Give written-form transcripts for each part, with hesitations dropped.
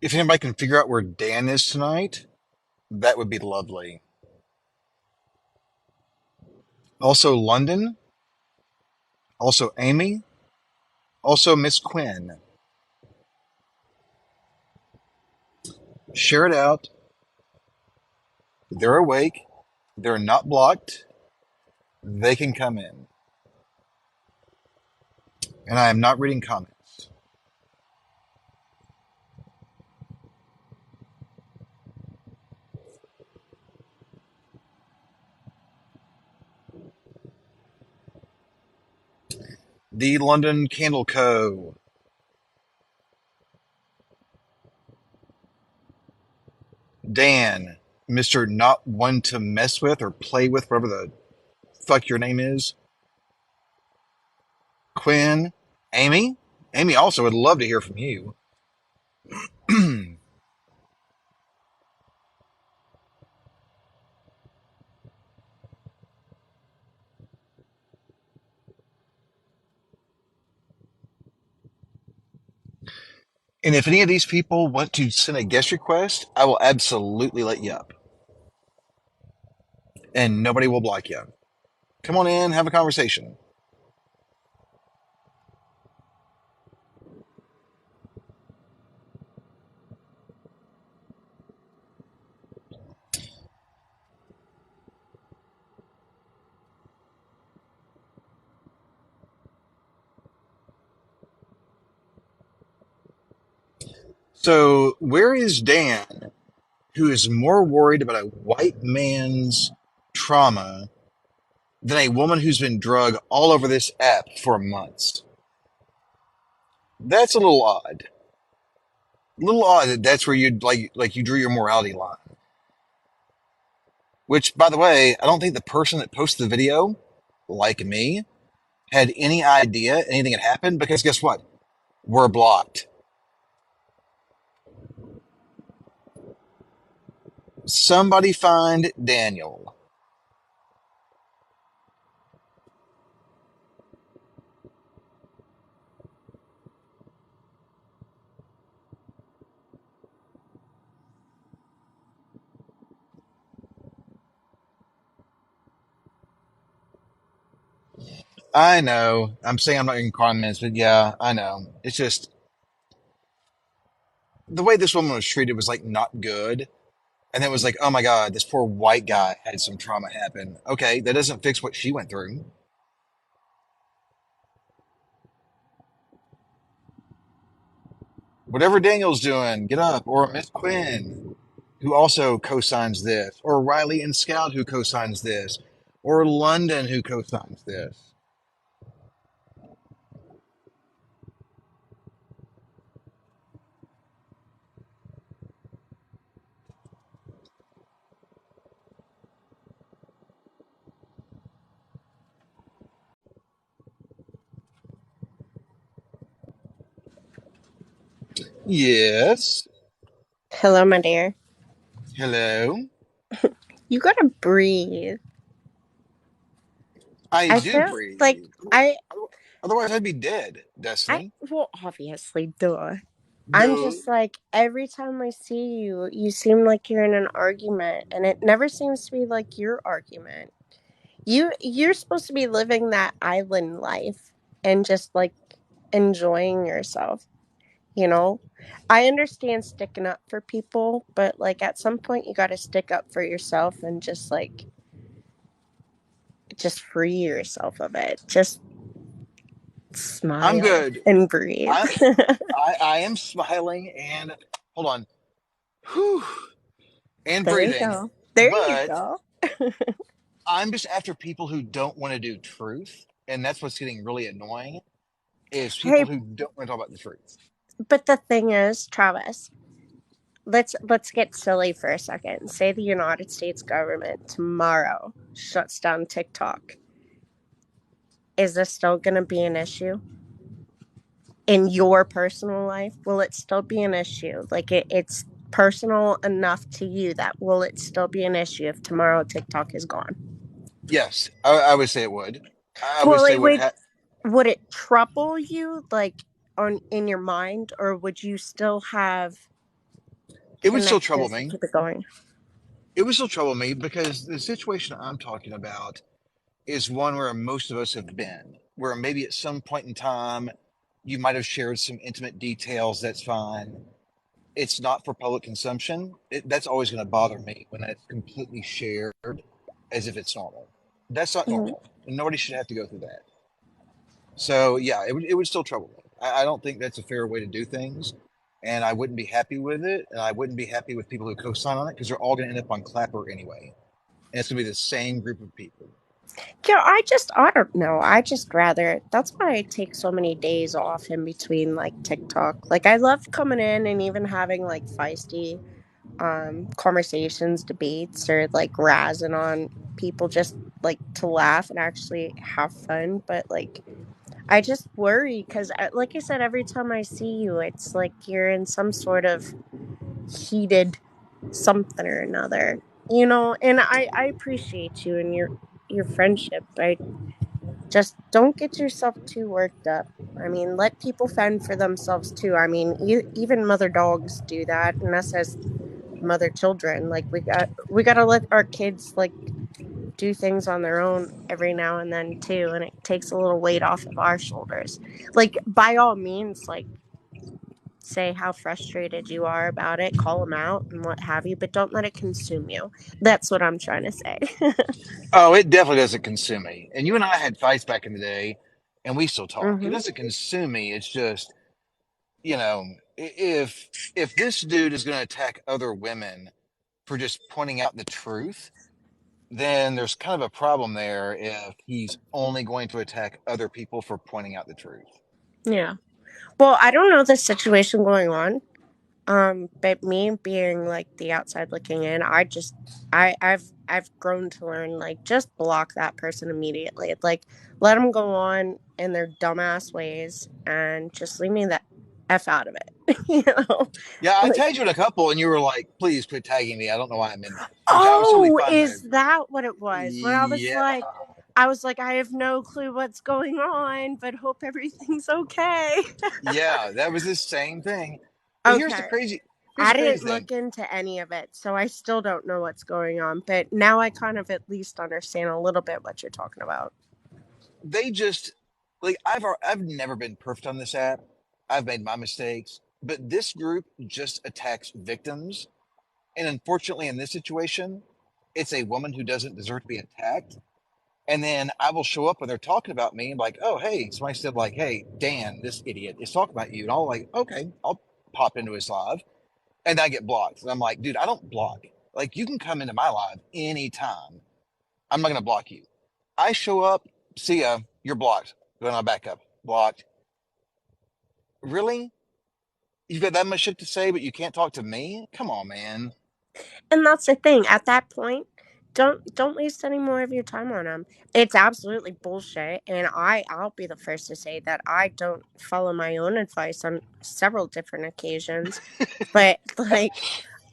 If anybody can figure out where Dan is tonight, that would be lovely. Also, London. Also, Amy. Also, Miss Quinn. Share it out. They're awake. They're not blocked. They can come in. And I am not reading comments. The London Candle Co. Dan, Mr. Not One to Mess With or Play With, whatever the fuck your name is. Quinn, Amy. Amy also would love to hear from you. And if any of these people want to send a guest request, I will absolutely let you up. And nobody will block you. Come on in, have a conversation. So, where is Dan, who is more worried about a white man's trauma than a woman who's been drugged all over this app for months? That's a little odd. A little odd that that's where you like you drew your morality line. Which, by the way, I don't think the person that posted the video, like me, had any idea anything had happened because guess what? We're blocked. Somebody find Daniel. I know. I'm saying I'm not in comments, but yeah, I know. It's just the way this woman was treated was like not good. And then it was like, oh my God, this poor white guy had some trauma happen. Okay, that doesn't fix what she went through. Whatever Daniel's doing, get up. Or Miss Quinn, who also co-signs this. Or Riley and Scout, who co-signs this. Or London, who co-signs this. Yes. Hello, my dear. Hello. You gotta breathe. I I do feel like breathe. I, Otherwise, I'd be dead, I, Destiny. well, obviously, duh. I'm Duh. just like, every time I see you, you seem like you're in an argument, and it never seems to be like your argument. You're supposed to be living that island life and just like enjoying yourself, you know? I understand sticking up for people, but like at some point you gotta stick up for yourself and just free yourself of it. Just I'm smile good. and breathe. I, I am smiling and hold on. Whew, and There you breathing. go. There you But go. I'm just after people who don't want to do truth. And that's what's getting really annoying is people Hey, who don't want to talk about the truth. but the thing is, Travis, let's get silly for a second. Say the United States government tomorrow shuts down TikTok. Is this still going to be an issue in your personal life? Will it still be an issue? Like it's personal enough to you that will it still be an issue if tomorrow TikTok is gone? Yes, I would say it would. I would Well, say it would would. Would it trouble you like on in your mind, or would you still have It would still connect trouble this and me. keep it going. It would still trouble me because the situation I'm talking about is one where most of us have been, where maybe at some point in time you might have shared some intimate details. That's fine. It's not for public consumption. That's always going to bother me when it's completely shared as if it's normal. That's not Mhm. normal. And nobody should have to go through that. So yeah, it would still trouble me. I don't think that's a fair way to do things, and I wouldn't be happy with it, and I wouldn't be happy with people who co-sign on it because they're all going to end up on Clapper anyway, and it's going to be the same group of people. Yeah, I don't know. I just rather, that's why I take so many days off in between like TikTok. Like I love coming in and even having like feisty conversations, debates, or like razzing on people just like to laugh and actually have fun. But like I just worry because, like I said, every time I see you, it's like you're in some sort of heated something or another, you know. And I appreciate you and your friendship. I just don't get yourself too worked up. I mean, let people fend for themselves too. I mean, even mother dogs do that, and us as mother children, like we got to let our kids like do things on their own every now and then too, and it takes a little weight off of our shoulders. Like by all means, like say how frustrated you are about it, call them out and what have you, but don't let it consume you. That's what I'm trying to say. Oh, it definitely doesn't consume me. And you and I had fights back in the day, and we still talk. It Hmm. doesn't consume me. It's just, you know, if this dude is going to attack other women for just pointing out the truth, then there's kind of a problem there if he's only going to attack other people for pointing out the truth. Yeah. Well, I don't know the situation going on. But me being like the outside looking in, I've grown to learn like just block that person immediately. Like let them go on in their dumbass ways and just leave me the f out of it. You know, Yeah, I like tagged you in a couple, and you were like, "Please quit tagging me. I don't know why I'm in there," which I was totally oh, fine is with. that what it was? When Yeah, I was like, I have no clue what's going on, but hope everything's okay. yeah, that was the same thing. But Okay. here's I the crazy didn't thing. look into any of it, so I still don't know what's going on. But now I kind of at least understand a little bit what you're talking about. They just like I've never been perfect on this app. I've made my mistakes, but this group just attacks victims, and unfortunately, in this situation, it's a woman who doesn't deserve to be attacked. And then I will show up when they're talking about me, like, "Oh, hey," somebody said, like, "Hey, Dan, this idiot is talking about you," and I'll like, "Okay, I'll pop into his live," and I get blocked. And I'm like, "Dude, I don't block. Like, you can come into my live anytime. I'm not gonna block you. I show up, see ya, you're blocked. Going on back up, blocked. Really? You've got that much shit to say, but you can't talk to me? Come on, man. And that's the thing. At that point, don't waste any more of your time on them. It's absolutely bullshit, and I'll be the first to say that I don't follow my own advice on several different occasions. But like,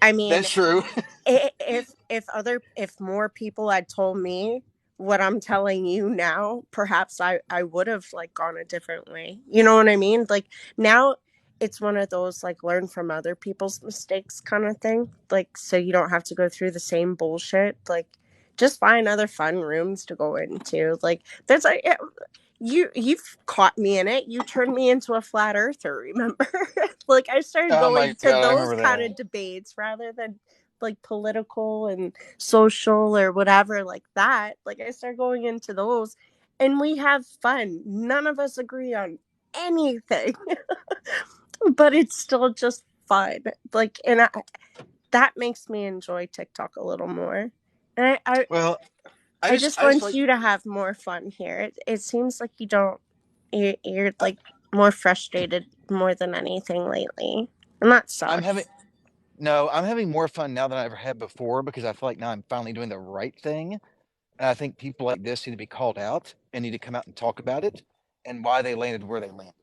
I mean, That's true. if more people had told me what I'm telling you now, perhaps I would have like gone a different way. You know what I mean? Like now it's one of those like learn from other people's mistakes kind of thing. Like so you don't have to go through the same bullshit. Like just find other fun rooms to go into. Like there's like you've caught me in it. You turned me into a flat earther, remember? Like I started Oh going my to God, I those remember kind that. of debates rather than like political and social or whatever like that. Like I started going into those and we have fun. None of us agree on anything, but it's still just fun. Like that makes me enjoy TikTok a little more. And Well, I just I just want like you to have more fun here. It seems like you don't you're I, like more frustrated more than anything lately. And that I'm having sucks. no, I'm having more fun now than I ever had before because I feel like now I'm finally doing the right thing. And I think people like this need to be called out and need to come out and talk about it and why they landed where they landed.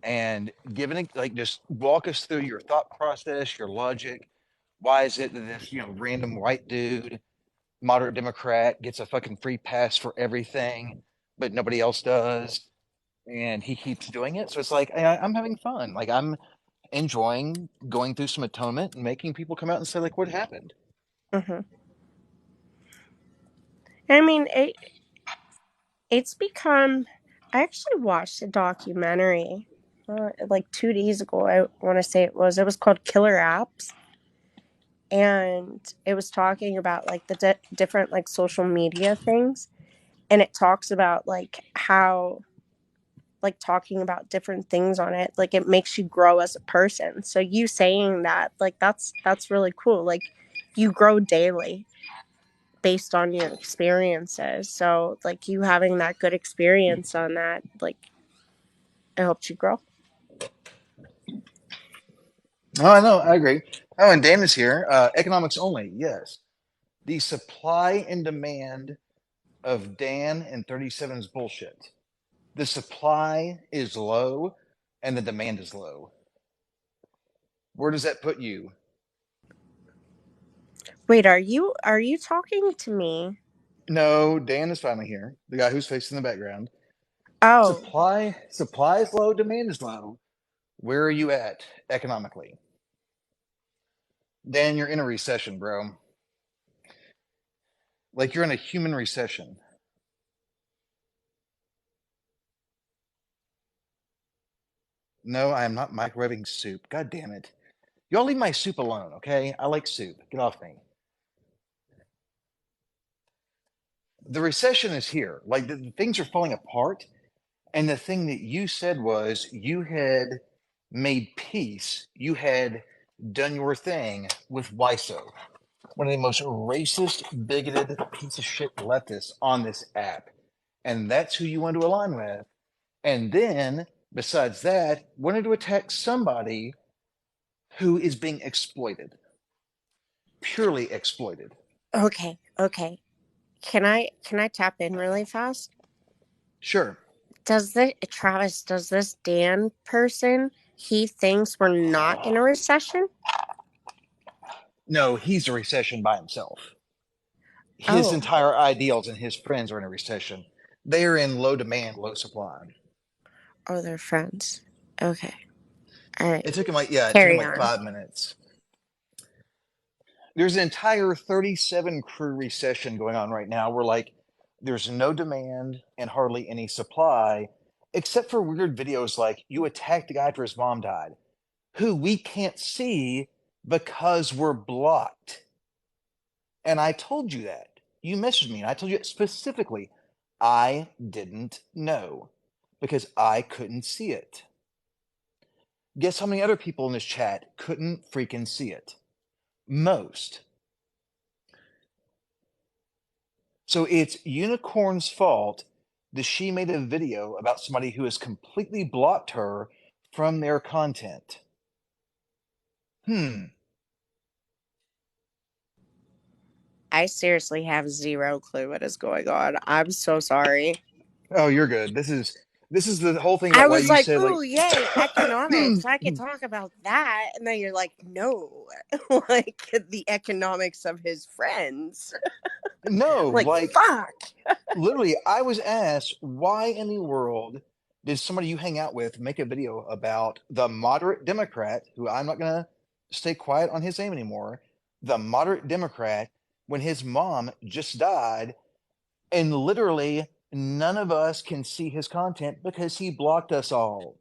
And given it, like, just walk us through your thought process, your logic. Why is it that this, random white dude, moderate Democrat, gets a fucking free pass for everything, but nobody else does? And he keeps doing it. So it's like, I'm having fun. Like, enjoying going through some atonement and making people come out and say, like, what happened? Hmm. I mean, it's become. I actually watched a documentary like 2 days ago. I want to say it was. It was called Killer Apps, and it was talking about like the different like social media things, and it talks about like how like talking about different things on it, like it makes you grow as a person. So you saying that, like that's really cool. Like you grow daily based on your experiences. So like you having that good experience on that, like it helped you grow. Oh, I know, I agree. Oh, and Dan is here. Economics only, yes. The supply and demand of Dan and 37's bullshit. The supply is low and the demand is low. Where does that put you? Wait, are you talking to me? No, Dan is finally here. The guy who's facing the background. Oh, Supply is low, demand is low. Where are you at economically? Dan, you're in a recession, bro. Like you're in a human recession. No, I am not microwaving soup. God damn it. Y'all leave my soup alone, okay? I like soup. Get off me. The recession is here. Like the things are falling apart. And the thing that you said was you had made peace. You had done your thing with WISO, one of the most racist, bigoted piece of shit leftists on this app. And that's who you want to align with. And then, besides that, wanted to attack somebody who is being exploited, purely exploited. okay, okay. Can I tap in really fast? Sure. Does the Travis, does this Dan person, he thinks we're not in a recession? No, he's a recession by himself. His Oh, entire ideals and his friends are in a recession. They are in low demand, low supply. oh, they're friends. Okay, all right. It took him Carry like on. 5 minutes. There's an entire 37 crew recession going on right now where like there's no demand and hardly any supply, except for weird videos like you attacked the guy after his mom died, who we can't see because we're blocked. And I told you that. You messaged me and I told you specifically I didn't know because I couldn't see it. Guess how many other people in this chat couldn't freaking see it? Most. So it's Unicorn's fault that she made a video about somebody who has completely blocked her from their content. Hmm. I seriously have zero clue what is going on. I'm so sorry. Oh, you're good. This is the whole thing I about why was you like, said like ooh, yay, economics. I could talk about that. And then you're like, no, like the economics of his friends. no, Like, like fuck. literally, I was asked, why in the world did somebody you hang out with make a video about the moderate Democrat, who I'm not going to stay quiet on his name anymore, the moderate Democrat, when his mom just died, and literally none of us can see his content because he blocked us all.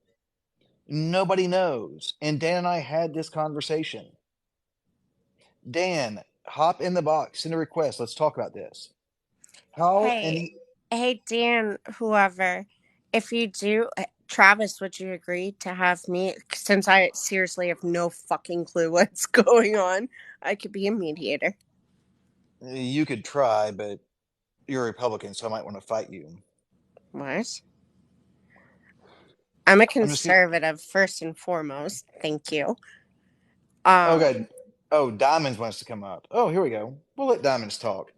Nobody knows. And Dan and I had this conversation. Dan, hop in the box, send a request. Let's talk about this. How in Hey, the hey, Dan, whoever, if you do, Travis, would you agree to have me? Since I seriously have no fucking clue what's going on, I could be a mediator. you could try, but you're a Republican, so I might want to fight you. What? I'm a I'm just kidding. conservative, first and foremost. Thank you. Oh, Um, God. Oh, Diamonds wants to come up. Oh, here we go. We'll let Diamonds talk.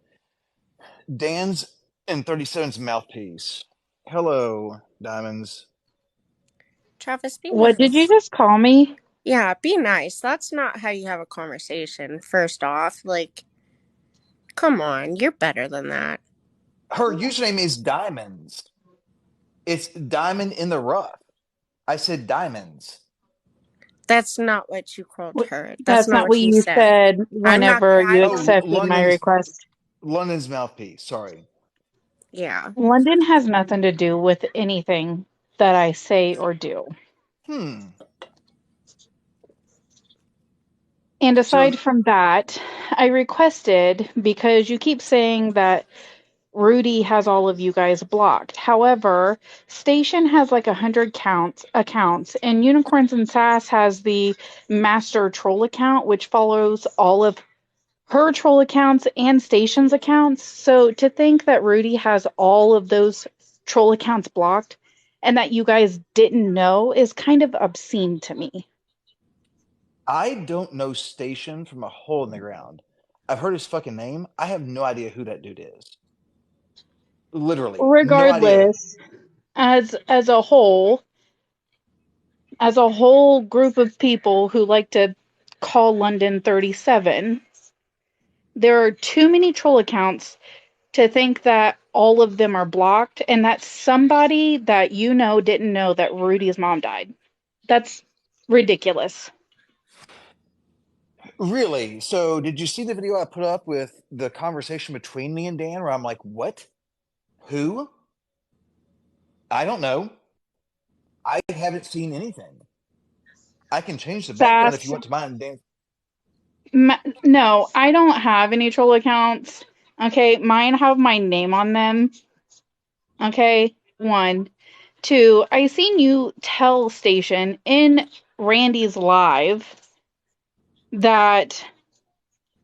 Dan's and 37's mouthpiece. Hello, Diamonds. Travis, be What did you nice. just call me? Yeah, be nice. That's not how you have a conversation, first off. Like, come on, you're better than that. Her username is Diamonds. It's Diamond in the Rough. I said Diamonds. That's not what you called her. That's That's not not what what you you said. said I'm not. whenever you I Oh, don't. accepted my request. London's mouthpiece. Sorry. Yeah. London has nothing to do with anything that I say or do. Hmm. And So aside from that, I requested because you keep saying that Rudy has all of you guys blocked. However, Station has like 100 accounts, and Unicorns and Sass has the master troll account, which follows all of her troll accounts and Station's accounts. So to think that Rudy has all of those troll accounts blocked and that you guys didn't know is kind of obscene to me. I don't know Station from a hole in the ground. I've heard his fucking name. I have no idea who that dude is. Literally, no idea. Regardless, as a whole, as a whole group of people who like to call London 37, there are too many troll accounts to think that all of them are blocked and that somebody that you know didn't know that Rudy's mom died. That's ridiculous. Really? So, did you see the video I put up with the conversation between me and Dan where I'm like, what? Who? I don't know. I haven't seen anything. I can change the background if you Sass, want to mine, Dan. no, I don't have any troll accounts. Okay, mine have my name on them. Okay, one. Two, I seen you tell Station in Randy's live that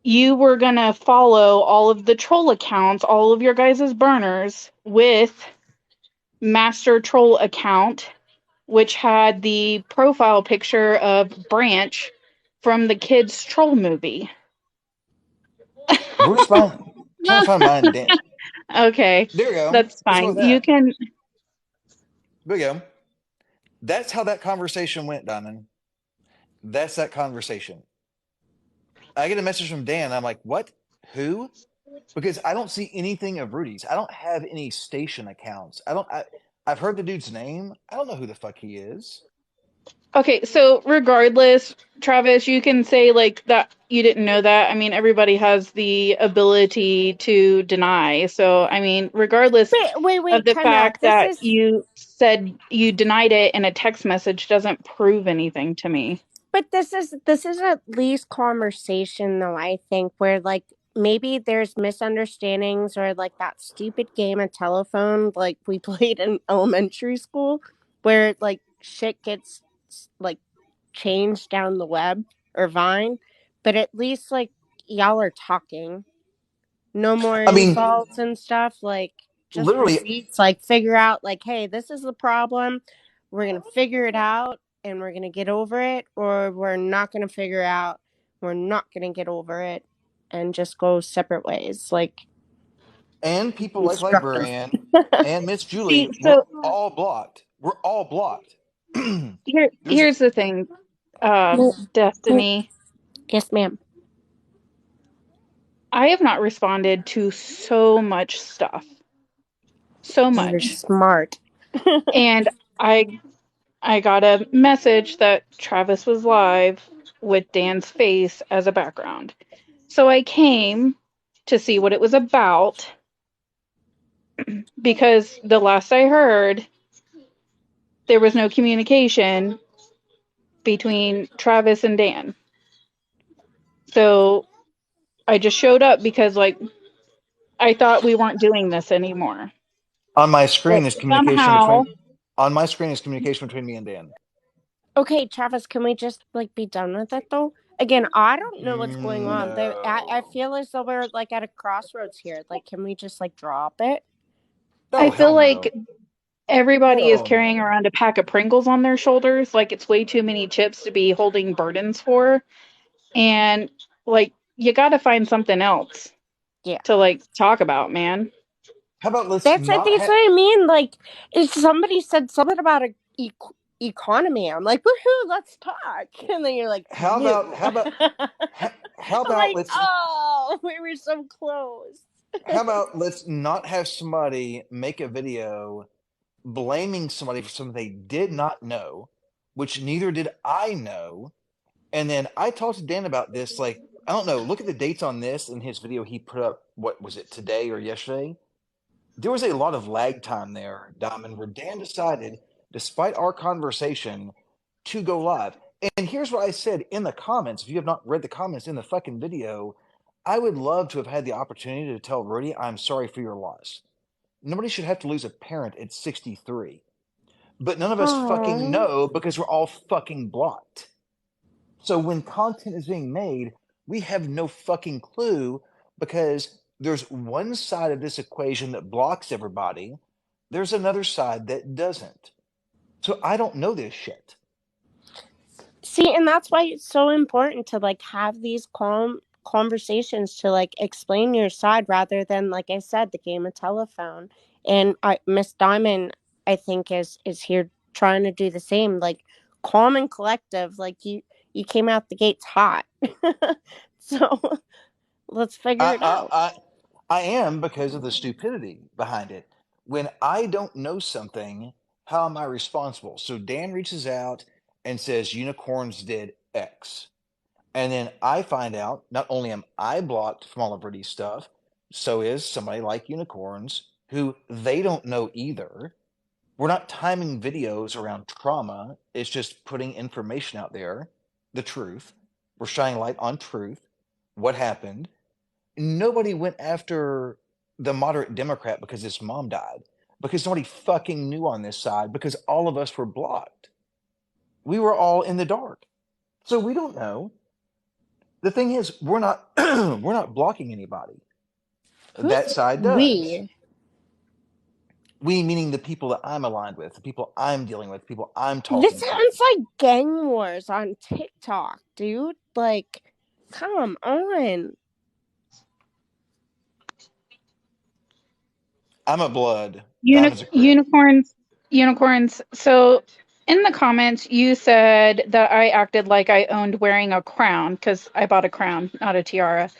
you were gonna follow all of the troll accounts, all of your guys' burners with Master Troll account, which had the profile picture of Branch from the kids' troll movie. Where's mine? Trying to find mine, Dan. Okay, There we go. that's Let's go fine. with You that. can. There we go. That's how that conversation went, Diamond. That's that conversation. I get a message from Dan. I'm like, what? Who? Because I don't see anything of Rudy's. I don't have any station accounts. I've heard the dude's name. I don't know who the fuck he is. Okay, so regardless, Travis, you can say like that you didn't know that. I mean, everybody has the ability to deny. So, I mean, regardless of Wait. the Time out. fact that you said you denied it in a text message doesn't prove anything to me. But this is at least conversation though, I think, where like maybe there's misunderstandings or like that stupid game of telephone like we played in elementary school where like shit gets like changed down the web or Vine, but at least like y'all are talking. No more I mean, insults and stuff, like just literally, receipts, like figure out like, hey, this is the problem. We're gonna figure it out and we're gonna get over it, or we're not gonna figure out, we're not gonna get over it and just go separate ways. Like and people like constructive. Librarian and Miss See, Julie were so all blocked. We're all blocked. There's here's the thing, Mm, mm. Destiny. Yes, ma'am. I have not responded to so much stuff, so You're much, smart. and I I got a message that Travis was live with Dan's face as a background. So I came to see what it was about because the last I heard, there was no communication between Travis and Dan. So I just showed up because, like, I thought we weren't doing this anymore. on my But screen is communication somehow, between on my screen is communication between me and Dan. Okay, Travis, can we just like be done with it though? Again, I don't know what's going on. I No. feel as though we're like at a crossroads here. Like, can we just like drop it? I Oh feel hell no. like everybody is Hell carrying no. around a pack of Pringles on their shoulders. Like, it's way too many chips to be holding burdens for. And, like, you got to find something else Yeah. to, like, talk about, man. How about let's That's not that's have what I mean. Like, if somebody said something about a economy, I'm like, woohoo, let's talk. And then you're like, how about no. how about how I'm about like, let's oh, we were so close. how about let's not have somebody make a video blaming somebody for something they did not know which neither did I know. And then I talked to Dan about this. Like, I don't know. Look at the dates on this in his video he put up. What was it, today or yesterday? There was a lot of lag time there, Diamond, where Dan decided, despite our conversation, to go live. And here's what I said in the comments. If you have not read the comments in the fucking video, I would love to have had the opportunity to tell Rudy, I'm sorry for your loss. Nobody should have to lose a parent at 63. But none of us fucking Aww. know because we're all fucking blocked. So when content is being made, we have no fucking clue because there's one side of this equation that blocks everybody. There's another side that doesn't. So I don't know this shit. See, and that's why it's so important to like have these calm conversations to like explain your side rather than, like I said, the game of telephone. And Miss Diamond, I think, is here trying to do the same, like calm and collective. Like you came out the gates hot, so let's figure I, it I, out. I, I am because of the stupidity behind it. When I don't know something, how am I responsible? So Dan reaches out and says unicorns did X. And then I find out not only am I blocked from all of Rudy's stuff, so is somebody like Unicorns who they don't know either. We're not timing videos around trauma. It's just putting information out there, the truth. We're shining light on truth, what happened. Nobody went after the moderate Democrat because his mom died, because nobody fucking knew on this side, because all of us were blocked. We were all in the dark. So we don't know. The thing is, we're not we're not blocking anybody. Who's That side does. we? We meaning the people that I'm aligned with, the people I'm dealing with, the people I'm This talking to. sounds like gang wars on TikTok, dude. Like, come on. I'm a blood. Diamond's a crip. Unicorns. So in the comments, you said that I acted like I owned wearing a crown because I bought a crown, not a tiara.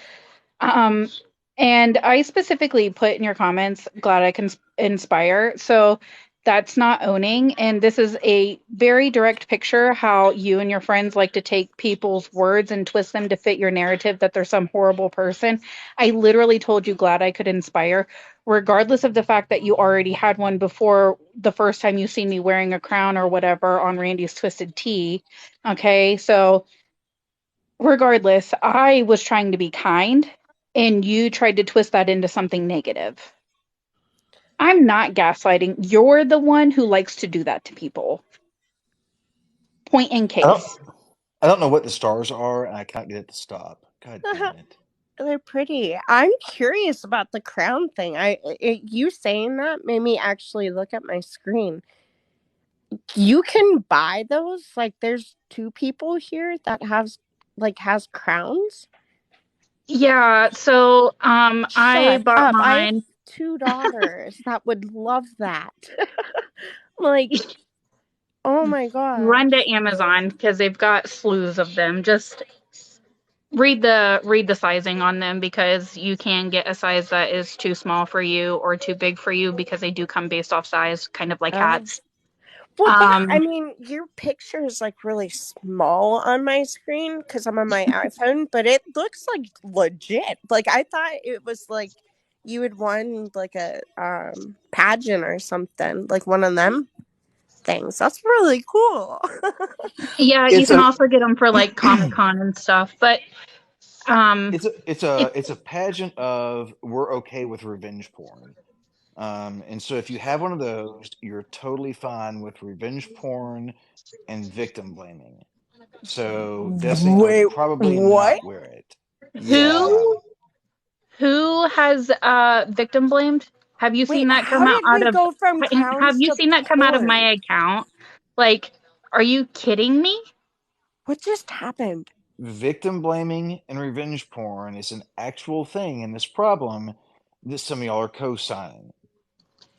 Um, and I specifically put in your comments, glad I can inspire. So that's not owning. And this is a very direct picture how you and your friends like to take people's words and twist them to fit your narrative that they're some horrible person. I literally told you, glad I could inspire, regardless of the fact that you already had one before the first time you seen me wearing a crown or whatever on Randy's Twisted Tea. Okay. So regardless, I was trying to be kind and you tried to twist that into something negative. I'm not gaslighting. You're the one who likes to do that to people. Point in I don't case. I don't know what the stars are, and I can't get it to stop. God damn it. They're pretty. I'm curious about the crown thing. You saying that made me actually look at my screen. You can buy those. Like, there's two people here that has crowns. Yeah, so I Shut bought up! I have mine. 2 daughters that would love that. Like, oh my Run gosh. to Amazon because they've got slews of them. Just read the sizing on them because you can get a size that is too small for you or too big for you because they do come based off size, kind of like Uh, hats. well, yeah. I Um, mean, your picture is like really small on my screen because I'm on my iPhone, but it looks like legit. Like, I thought it was like you had won like a pageant or something, like one of them things. That's really cool. yeah, you It's can a also get them for like Comic Con and stuff, but um, it it's a pageant of we're okay with revenge porn. And so if you have one of those, you're totally fine with revenge porn and victim blaming. So Destiny, I would Wait, probably what? not wear it. Yeah. who who has victim blamed? Have you Wait, seen that how come did out we of go from have crowns you to seen that come out of porn? my account? Like, are you kidding me? What just happened? Victim blaming and revenge porn is an actual thing in this problem that some of y'all are co-signing.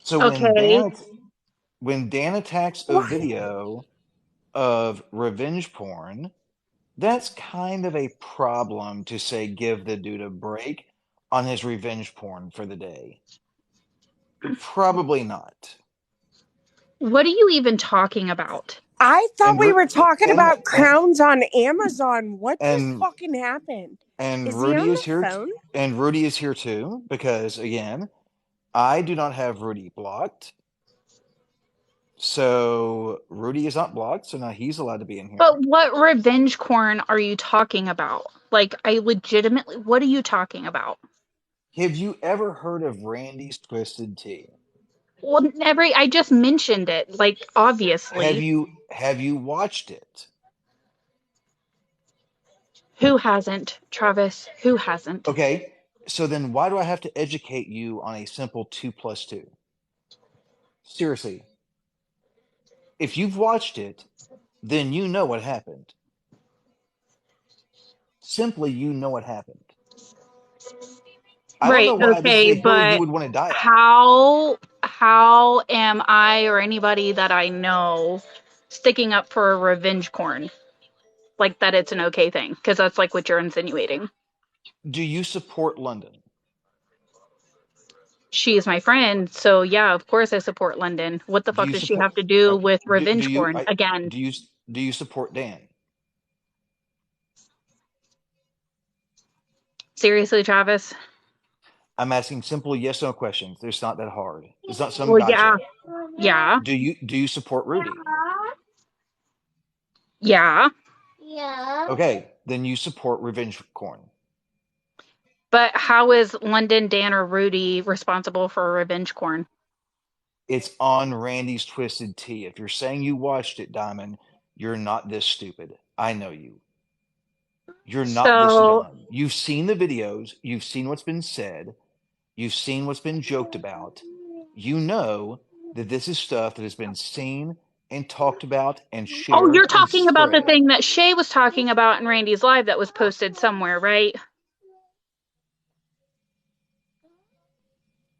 So Okay. when Dan attacks a What? video of revenge porn, that's kind of a problem to say give the dude a break on his revenge porn for the day. Probably not. What are you even talking about? I thought And we Ru- were talking and about crowns on Amazon. What just and fucking happened? and Is he Rudy on is the here. phone? And Rudy is here too because again, I do not have Rudy blocked. So Rudy is not blocked, so now he's allowed to be in here. But what revenge corn are you talking about? Like, I legitimately, what are you talking about? Have you ever heard of Randy's Twisted Tea? Well, never. I just mentioned it. Like, Have obviously, you watched it? who hasn't, Travis? Who hasn't? Okay, so then why do I have to educate you on a simple 2 plus 2? Seriously, if you've watched it, then you know what happened. Simply, you know what happened. I don't Right. know why this is Okay. a hill you But would want to die on. how am I or anybody that I know sticking up for a revenge corn? Like that, it's an okay thing because that's like what you're insinuating. Do you support London? She is my friend, so yeah, of course I support London. What the Do fuck you does she support? have to do Uh, with do revenge you? porn? Again, Do you support Dan? seriously, Travis? I'm asking simple yes no questions. It's not that hard. It's not some Well, yeah, gotcha. yeah, Do you support Rudy? yeah. Okay, then you support Revenge Corn. But how is London, Dan, or Rudy responsible for revenge corn? It's on Randy's Twisted Tea. If you're saying you watched it, Diamond, you're not this stupid. I know you. You're not this So, dumb. You've seen the videos, you've seen what's been said, you've seen what's been joked about. You know that this is stuff that has been seen and talked about and oh, you're shared and talking about the spread. thing that Shay was talking about in Randy's live that was posted somewhere, right?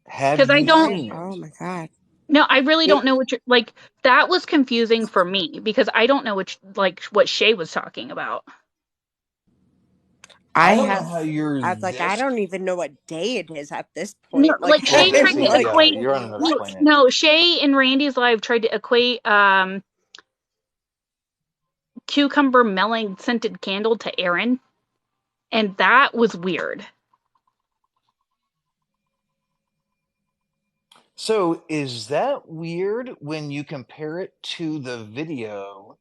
Have Because I you don't. What? seen Oh it? my god. No, I really don't know It what you're like. That was confusing for me because I don't know what Shay was talking about. I I don't know have. how you're I was like, I this. don't even know what day it is at this No, point. Like, like Well, Shay tried basically, to like, yeah, equate. you're on another what? planet. No, Shay in Randy's live tried to equate cucumber melon scented candle to Aaron, and that was weird. So, is that weird when you compare it to the video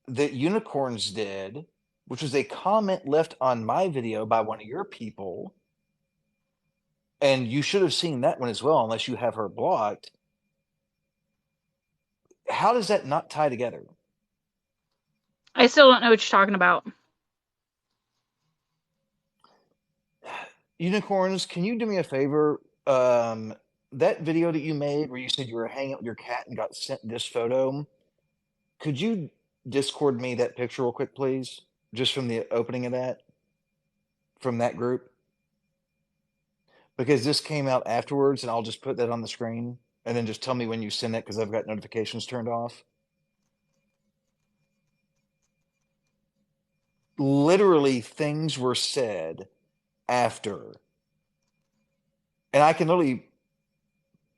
that Unicorns did, which was a comment left on my video by one of your people? And you should have seen that one as well, unless you have her blocked. How does that not tie together? I still don't know what you're talking about. Unicorns, can you do me a favor? That video that you made where you said you were hanging out with your cat and got sent this photo, could you Discord me that picture real quick, please? Just from the opening of that, from that group? Because this came out afterwards, and I'll just put that on the screen, and then just tell me when you send it because I've got notifications turned off. Literally, things were said after, and I can literally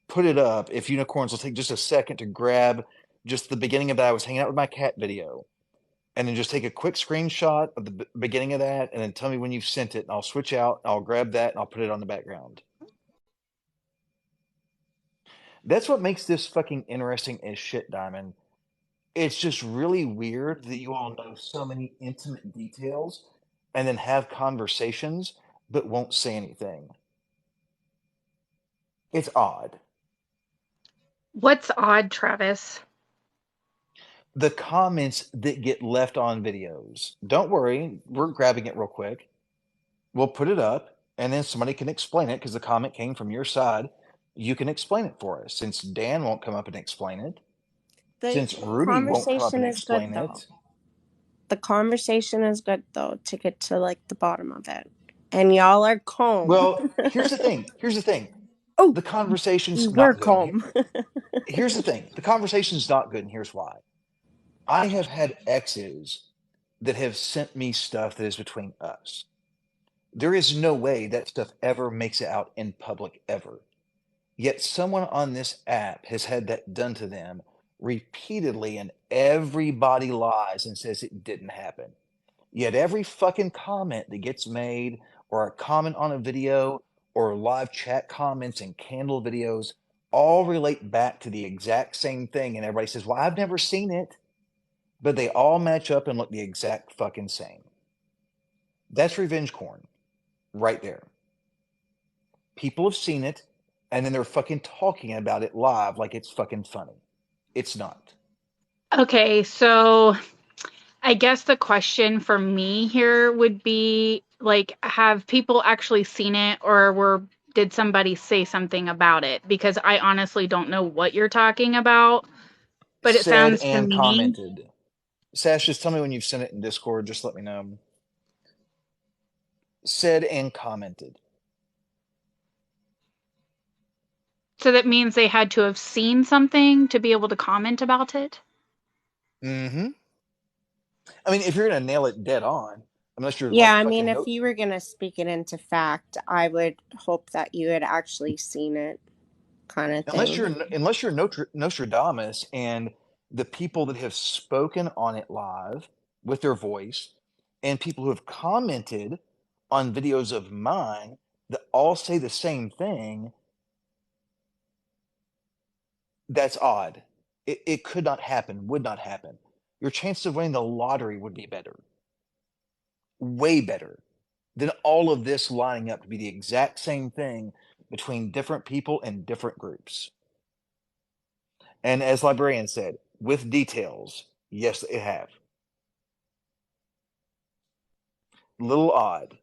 put it up if Unicorns will take just a second to grab just the beginning of that. I was hanging out with my cat video, and then just take a quick screenshot of the beginning of that, and then tell me when you've sent it, and I'll switch out, I'll grab that, and I'll put it on the background. That's what makes this fucking interesting as shit, Diamond. It's just really weird that you all know so many intimate details and then have conversations but won't say anything. It's odd. What's odd, Travis? The comments that get left on videos. Don't worry, we're grabbing it real quick. We'll put it up and then somebody can explain it because the comment came from your side. You can explain it for us since Dan won't come up and explain it. The Since Rudy won't come up conversation and is good explain though. it. The conversation is good though to get to like the bottom of it. And y'all are calm. Well, here's the thing. Here's the thing. Oh, The conversation's we're not good. calm. Here's the thing. The conversation's not good, and here's why. I have had exes that have sent me stuff that is between us. There is no way that stuff ever makes it out in public ever. Yet someone on this app has had that done to them repeatedly in everybody lies and says it didn't happen. Yet every fucking comment that gets made, or a comment on a video, or live chat comments and candle videos, all relate back to the exact same thing. And everybody says, well, I've never seen it. But they all match up and look the exact fucking same. That's revenge corn right there. People have seen it, and then they're fucking talking about it live like it's fucking funny. It's not. Okay, so I guess the question for me here would be like, have people actually seen it, or did somebody say something about it? Because I honestly don't know what you're talking about, but it Said sounds to and me. commented. Sash, just tell me when you've sent it in Discord. Just let me know. Said and commented. So that means they had to have seen something to be able to comment about it? Mm-hmm. I mean, if you're gonna nail it dead on, unless you're Yeah, like I mean, fucking if you were going to speak it into fact, I would hope that you had actually seen it, kind of thing. unless you're Nostradamus, and the people that have spoken on it live with their voice, and people who have commented on videos of mine that all say the same thing, that's odd. It could not happen, would not happen. Your chances of winning the lottery would be better, way better, than all of this lining up to be the exact same thing between different people and different groups. And as librarian said, with details, yes, they have. Little odd.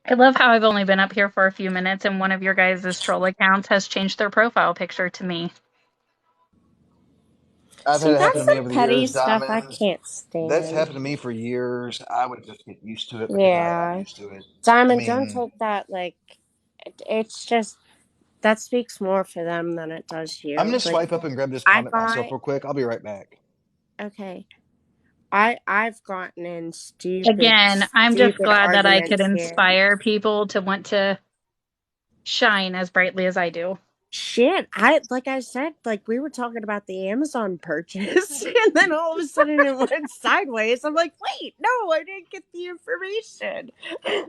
I love how I've only been up here for a few minutes and one of your guys' troll accounts has changed their profile picture to me. I've had See, it happen that's to me some over the petty years, stuff I Diamonds. can't That's stand. happened to me for years. I would just get used to it because I am Yeah. used to it. I Diamond, don't mean, take that like it's just that speaks more for them than it does I'm you. gonna Like swipe up and grab this I comment myself got real quick. I'll be right back. okay. I've gotten in Again, I'm just stupid glad that I could arguments here. inspire people to want to shine as brightly as I do. Shit, like I said, like we were talking about the Amazon purchase, and then all of a sudden it went sideways. I'm like, wait, no, I didn't get the information.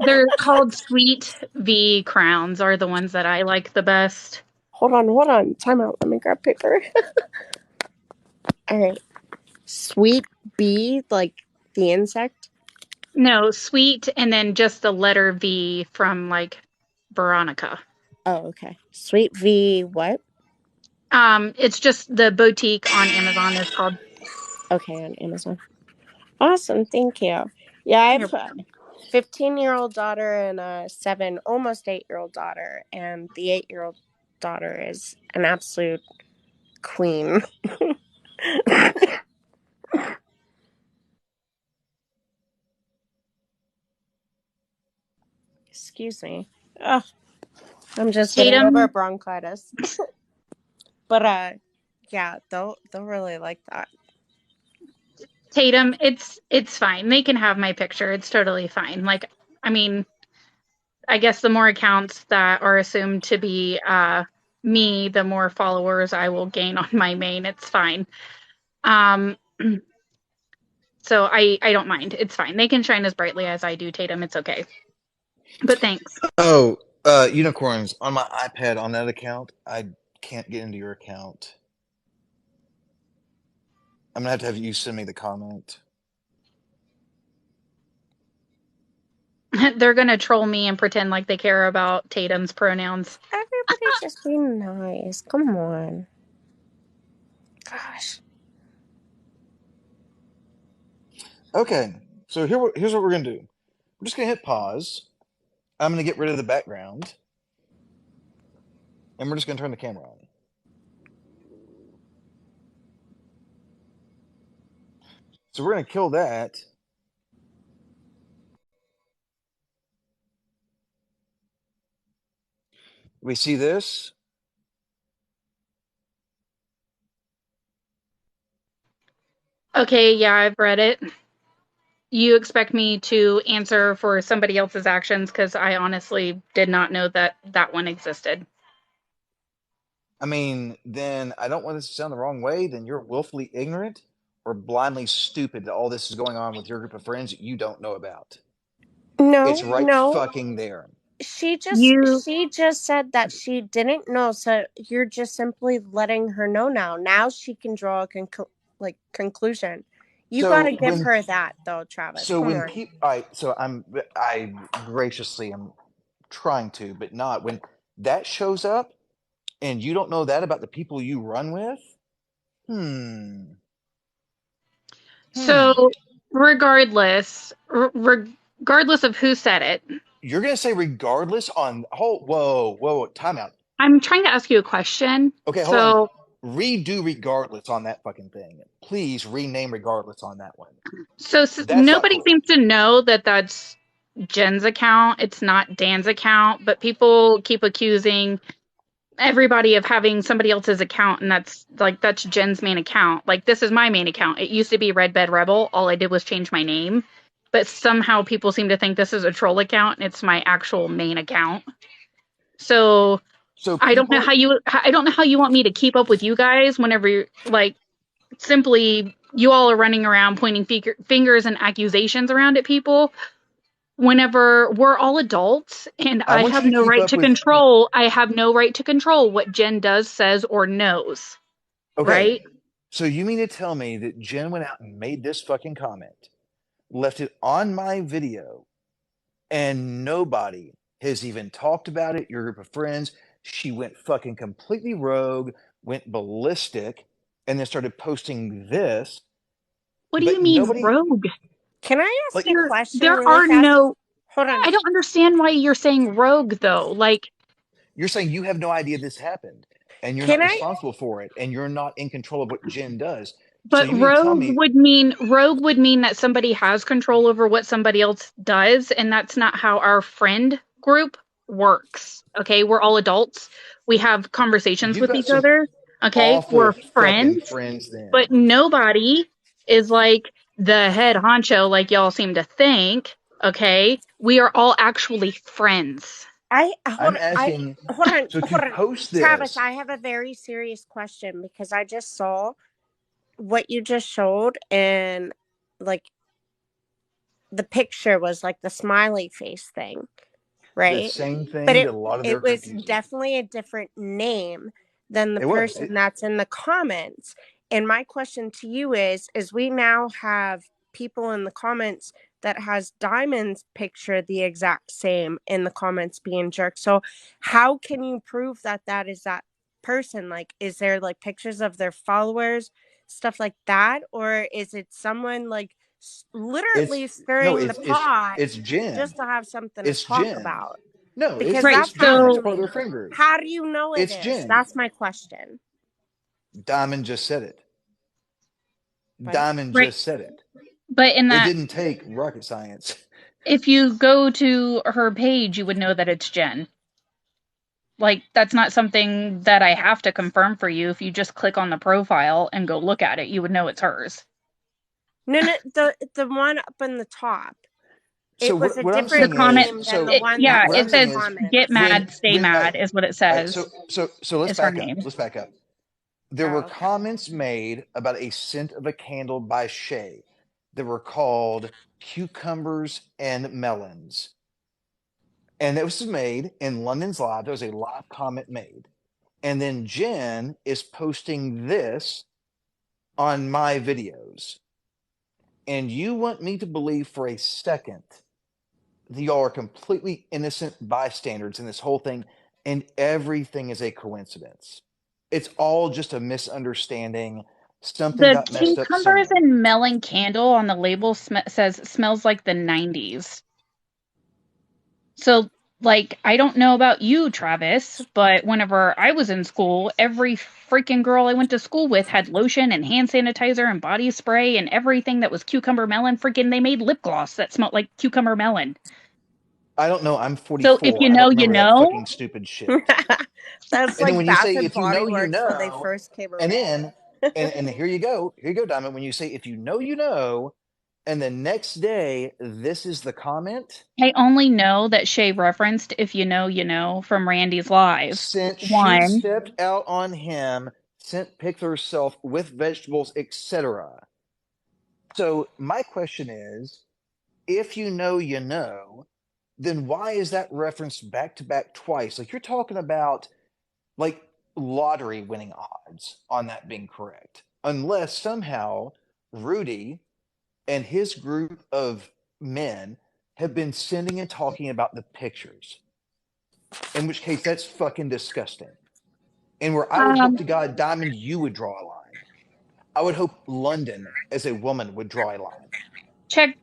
They're called Sweet V crowns are the ones that I like the best. Hold on, time out. Let me grab paper. All right, sweet bee, like the insect. No, sweet and then just the letter V from like Veronica. Oh, okay. Sweet V, what? It's just the boutique on Amazon is called. Okay, on Amazon. Awesome, thank you. Yeah, I You're have a 15-year-old daughter and a almost 8-year-old daughter, and the 8-year-old daughter is an absolute queen. Excuse me. Ugh, I'm just getting over Tatum. bronchitis. But yeah, they'll really like that. Tatum, it's fine. They can have my picture. It's totally fine. Like, I mean, I guess the more accounts that are assumed to be me, the more followers I will gain on my main. It's fine. Um, so I don't mind. It's fine. They can shine as brightly as I do, Tatum. It's okay. But thanks. Oh, unicorns on my iPad on that account. I can't get into your account. I'm gonna have to have you send me the comment. They're gonna troll me and pretend like they care about Tatum's pronouns. Everybody just be nice. Come on. Gosh. Okay, so here's what we're gonna do. We're just gonna hit pause. I'm gonna get rid of the background, and we're just gonna turn the camera on. So we're gonna kill that. We see this. Okay, yeah, I've read it. You expect me to answer for somebody else's actions because I honestly did not know that that one existed. I mean, then I don't want this to sound the wrong way. Then you're willfully ignorant, or blindly stupid that all this is going on with your group of friends that you don't know about. It's No, right no. fucking there. You She just said that she didn't know, so you're just simply letting her know now. Now she can draw a conclusion. You got to So give when her that though, Travis. so Come when on. people, I graciously am trying to, but not when that shows up and you don't know that about the people you run with. Hmm. Hmm. so regardless of who said it, You're gonna say regardless on whoa, time out. I'm trying to ask you a question. Okay, hold on. So Redo regardless on that fucking thing. Please rename regardless on that one. That's not nobody cool. seems to know that that's Jen's account. It's not Dan's account, but people keep accusing everybody of having somebody else's account, and that's Jen's main account. Like, this is my main account. It used to be Red Bed Rebel. All I did was change my name, but somehow people seem to think this is a troll account and it's my actual main account. So So I don't know people, how you want me to keep up with you guys whenever like simply you all are running around pointing fingers and accusations around at people whenever we're all adults and I want you to keep up with. I have no right to control what Jen does, says, or knows, Okay, right? so you mean to tell me that Jen went out and made this fucking comment, left it on my video, and nobody has even talked about it? Your group of friends, she went fucking completely rogue, went ballistic, and then started posting this, What do you but mean nobody Can I ask like a question There really are fast? no Hold on. I don't understand why you're saying rogue though. Like, you're saying you have no idea this happened and you're Can not I responsible for it and you're not in control of what Jen does. So but you mean to tell me rogue would mean that somebody has control over what somebody else does, and that's not how our friend group works. Okay, we're all adults. We have conversations you've with got each some other. Okay, awful we're fucking friends, friends then? but nobody is like the head honcho like y'all seem to think. Okay, we are all actually friends. I'm asking, hold on, so to hold on. post Travis, this, I have a very serious question because I just saw what you just showed, and like the picture was like the smiley face thing, the right? same But thing that a lot of their it was group uses. definitely a different name than the It was. person that's in the comments. And my question to you is we now have people in the comments that has Diamond's picture the exact same in the comments being jerked. So how can you prove that that is that person? Like, is there like pictures of their followers, stuff like that, or is it someone like It's literally no, stirring the pot it's Jen. just to have something to It's talk Jen. about? No, Because Right. it's that's Jen. happened It's to So part of me. their friend group. How do you know it It's is? Jen. That's my question. Diamond just said it. But Diamond right, just said it. but in It that, didn't take rocket science. if you go to her page, you would know that it's Jen. Like, that's not something that I have to confirm for you. If you just click on the profile and go look at it, you would know it's hers. no, the one up in the top, So it was a what I'm The different saying is, name comment, than the so one yeah, that what was I'm it in the saying says is "Get comments. mad, stay when mad" is what it all right, says. so let's Is her back up. name. Let's back up. There were Oh, okay. comments made about a scent of a candle by Shay that were called cucumbers and melons. And that was made in London's Live. There was a live comment made. And then Jen is posting this on my videos. And you want me to believe for a second that y'all are completely innocent bystanders in this whole thing, and everything is a coincidence. It's all just a misunderstanding. Something The got messed up cucumbers somewhere. and melon candle on the label says smells like the 90s. So, like, I don't know about you, Travis, but whenever I was in school, every freaking girl I went to school with had lotion and hand sanitizer and body spray and everything that was cucumber melon. Freaking, they made lip gloss that smelled like cucumber melon. I don't know. I'm So, if 44. you I know, don't you remember that know. fucking stupid shit. That's And then like when you Bath say, and if you Body know, you Works when they know, first came and around. then, and here you go, Diamond. When you say, if you know, and the next day, this is the comment I only know that Shay referenced "If You Know, You Know" from Randy's Live. since she One, stepped out on him, sent pics of herself with vegetables, etc. So my question is, if you know, then why is that referenced back to back twice? Like you're talking about like lottery winning odds on that being correct. Unless somehow Rudy and his group of men have been sending and talking about the pictures. In which case that's fucking disgusting. And where I would hope Um, to God, Diamond, you would draw a line. I would hope London as a woman would draw a line.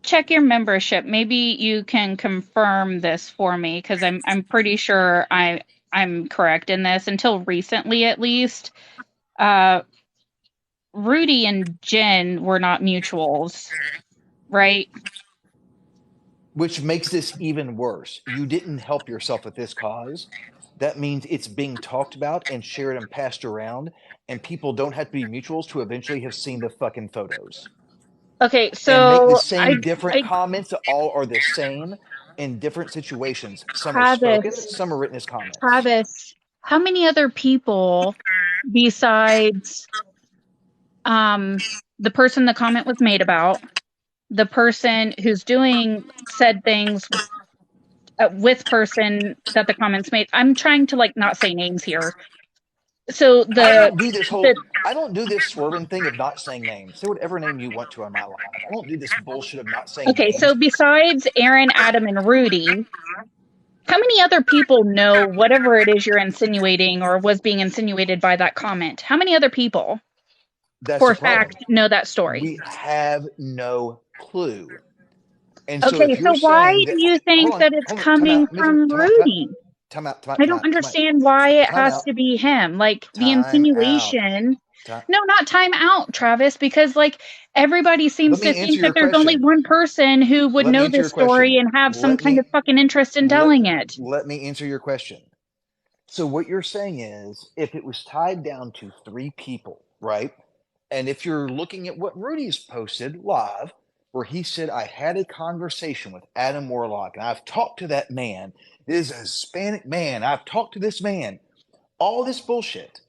check your membership. Maybe you can confirm this for me, because I'm pretty sure I'm correct in this. Until recently, at least, uh, Rudy and Jen were not mutuals, right? Which makes this even worse. You didn't help yourself with this cause. That means it's being talked about and shared and passed around, and people don't have to be mutuals to eventually have seen the fucking photos. Okay, And make the so same different comments that all are the same in different situations. Some are spoken, Travis, some are written as comments. Travis, how many other people besides the person the comment was made about, the person who's doing said things with person that the comments made? I'm trying to like not say names here. So I the don't do this whole the I don't do this swerving thing of not saying names. Say whatever name you want to on my live. I don't do this bullshit of not saying okay, so names. besides Aaron, Adam, and Rudy, how many other people know whatever it is you're insinuating or was being insinuated by that comment? How many other people, That's for the a fact, problem. know that story? We have no clue. And so Okay, if so you're why saying do that, you think that it's hold on, time out, coming from time out, Rudy? time out, time out, I time don't out, time out, understand why it time has out, to be him. Like the time out. insinuation. Time. No, not time out, Travis, because like everybody Let seems to me answer think that your there's only question. one person who would Let me know answer this your story question. and have some Let kind of me fucking interest in let telling it. let me answer your question. So what you're saying is if it was tied down to three people, right? And if you're looking at what Rudy's posted live, where he said, I had a conversation with Adam Warlock, and I've talked to that man. This is a Hispanic man. I've talked to this man. All this bullshit.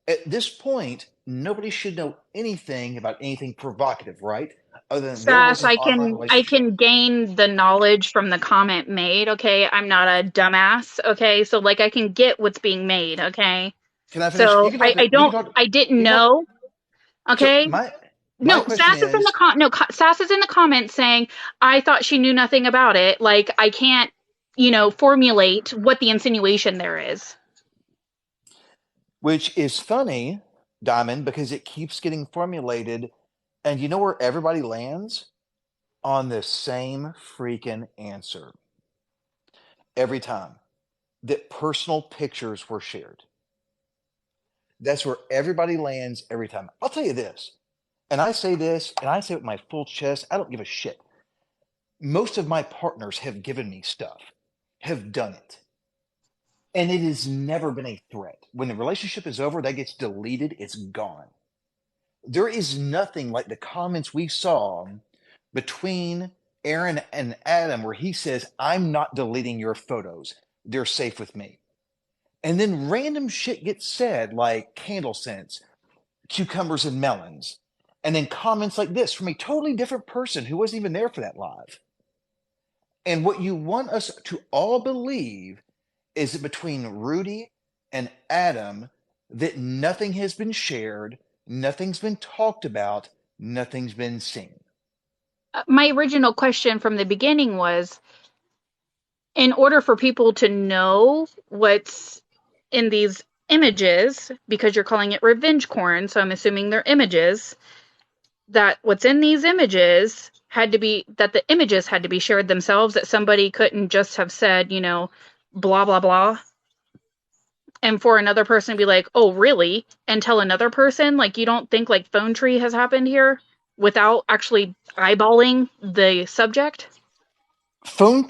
At this point, nobody should know anything about anything provocative, right? Other than there was Sass, an online I relationship. can gain the knowledge from the comment made, okay? I'm not a dumbass, okay? So like I can get what's being made, okay? Can I finish? You So can talk. I You can don't talk. I didn't You can talk. know, So okay? my No, question is, Sass is in the comments saying I thought she knew nothing about it. Like I can't, formulate what the insinuation there is. which is funny, Diamond, because it keeps getting formulated, and you know where everybody lands on the same freaking answer every time that personal pictures were shared. That's where everybody lands every time. I'll tell you this, and I say this, and I say it with my full chest. I don't give a shit. Most of my partners have given me stuff, have done it. And it has never been a threat. When the relationship is over, that gets deleted, it's gone. There is nothing like the comments we saw between Aaron and Adam where he says, I'm not deleting your photos. They're safe with me. And then random shit gets said like candle scents, cucumbers and melons. And then comments like this from a totally different person who wasn't even there for that live. And what you want us to all believe is that between Rudy and Adam, that nothing has been shared, nothing's been talked about, nothing's been seen. My original question from the beginning was, in order for people to know what's in these images, because you're calling it revenge corn, so I'm assuming they're images, that what's in these images that the images had to be shared themselves, that somebody couldn't just have said, blah, blah, blah. And for another person to be like, oh, really? And tell another person, like, you don't think like phone tree has happened here without actually eyeballing the subject? Phone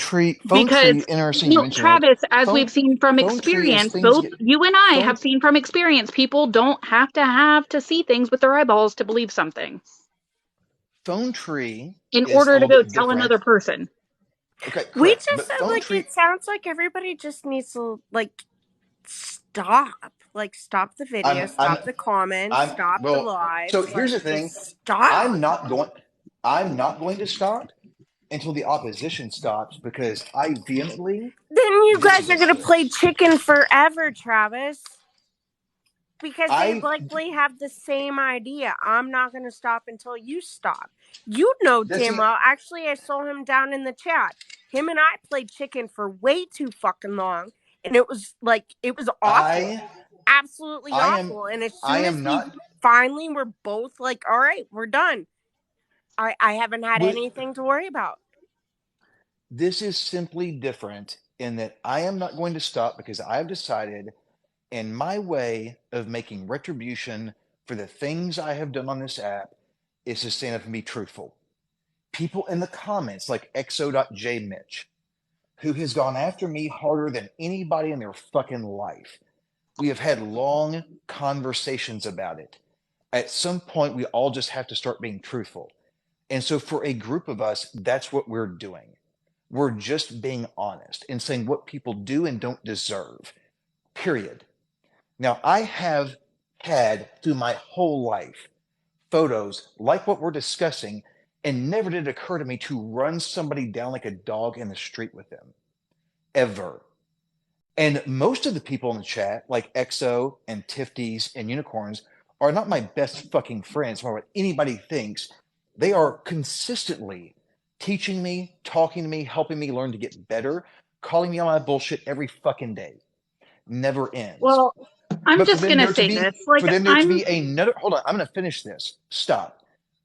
Because, tree, interesting you mention it. Travis, as we've Phone seen from phone tree is experience, things both get you and I phone have seen from experience, people don't have to see things with their eyeballs to believe something phone tree in is a order to little go bit tell another different. person. Okay, We correct. just But said phone like tree it sounds like everybody just needs to like stop. Like stop the video, I'm stop the comments, I'm stop the well, so lives, here's like the thing. just stop. I'm not going I'm not going to stop until the opposition stops because I vehemently Then you guys are gonna disagree. play chicken forever, Travis. Because they I likely have the same idea. I'm not gonna stop until you stop. You know this damn is well. Actually, I saw him down in the chat. Him and I played chicken for way too fucking long, and it was awful, I absolutely I am awful. And as I soon as am we not. finally were both like, "All right, we're done," I haven't had With, anything to worry about. this is simply different in that I am not going to stop because I have decided in my way of making retribution for the things I have done on this app is to stand up and be truthful. People in the comments like XO.JMitch, who has gone after me harder than anybody in their fucking life. We have had long conversations about it. At some point, we all just have to start being truthful. And so, for a group of us, that's what we're doing. We're just being honest and saying what people do and don't deserve, period. Now, I have had through my whole life photos like what we're discussing, and never did it occur to me to run somebody down like a dog in the street with them, ever. And most of the people in the chat, like EXO and Tifties and Unicorns, are not my best fucking friends, no matter what anybody thinks. They are consistently teaching me, talking to me, helping me learn to get better, calling me on my bullshit every fucking day. Never ends. Well, I'm But just gonna say this. Like, for them there to I'm be another, hold on, I'm going to finish this. Stop.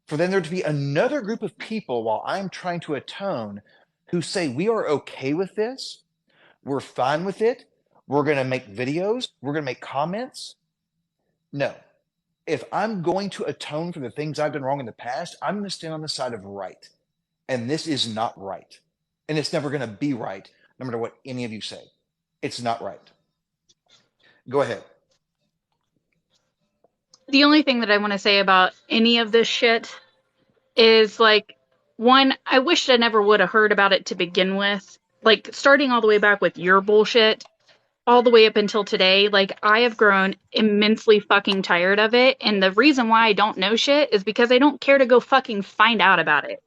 For then there to be another group of people while I'm trying to atone who say we are okay with this, we're fine with it, we're going to make videos, we're going to make comments. No. If I'm going to atone for the things I've done wrong in the past, I'm going to stand on the side of right. And this is not right. And it's never going to be right, no matter what any of you say. It's not right. Go ahead. the only thing that I want to say about any of this shit is like, one, I wish I never would have heard about it to begin with. Like, starting all the way back with your bullshit, all the way up until today, like, I have grown immensely fucking tired of it. And the reason why I don't know shit is because I don't care to go fucking find out about it.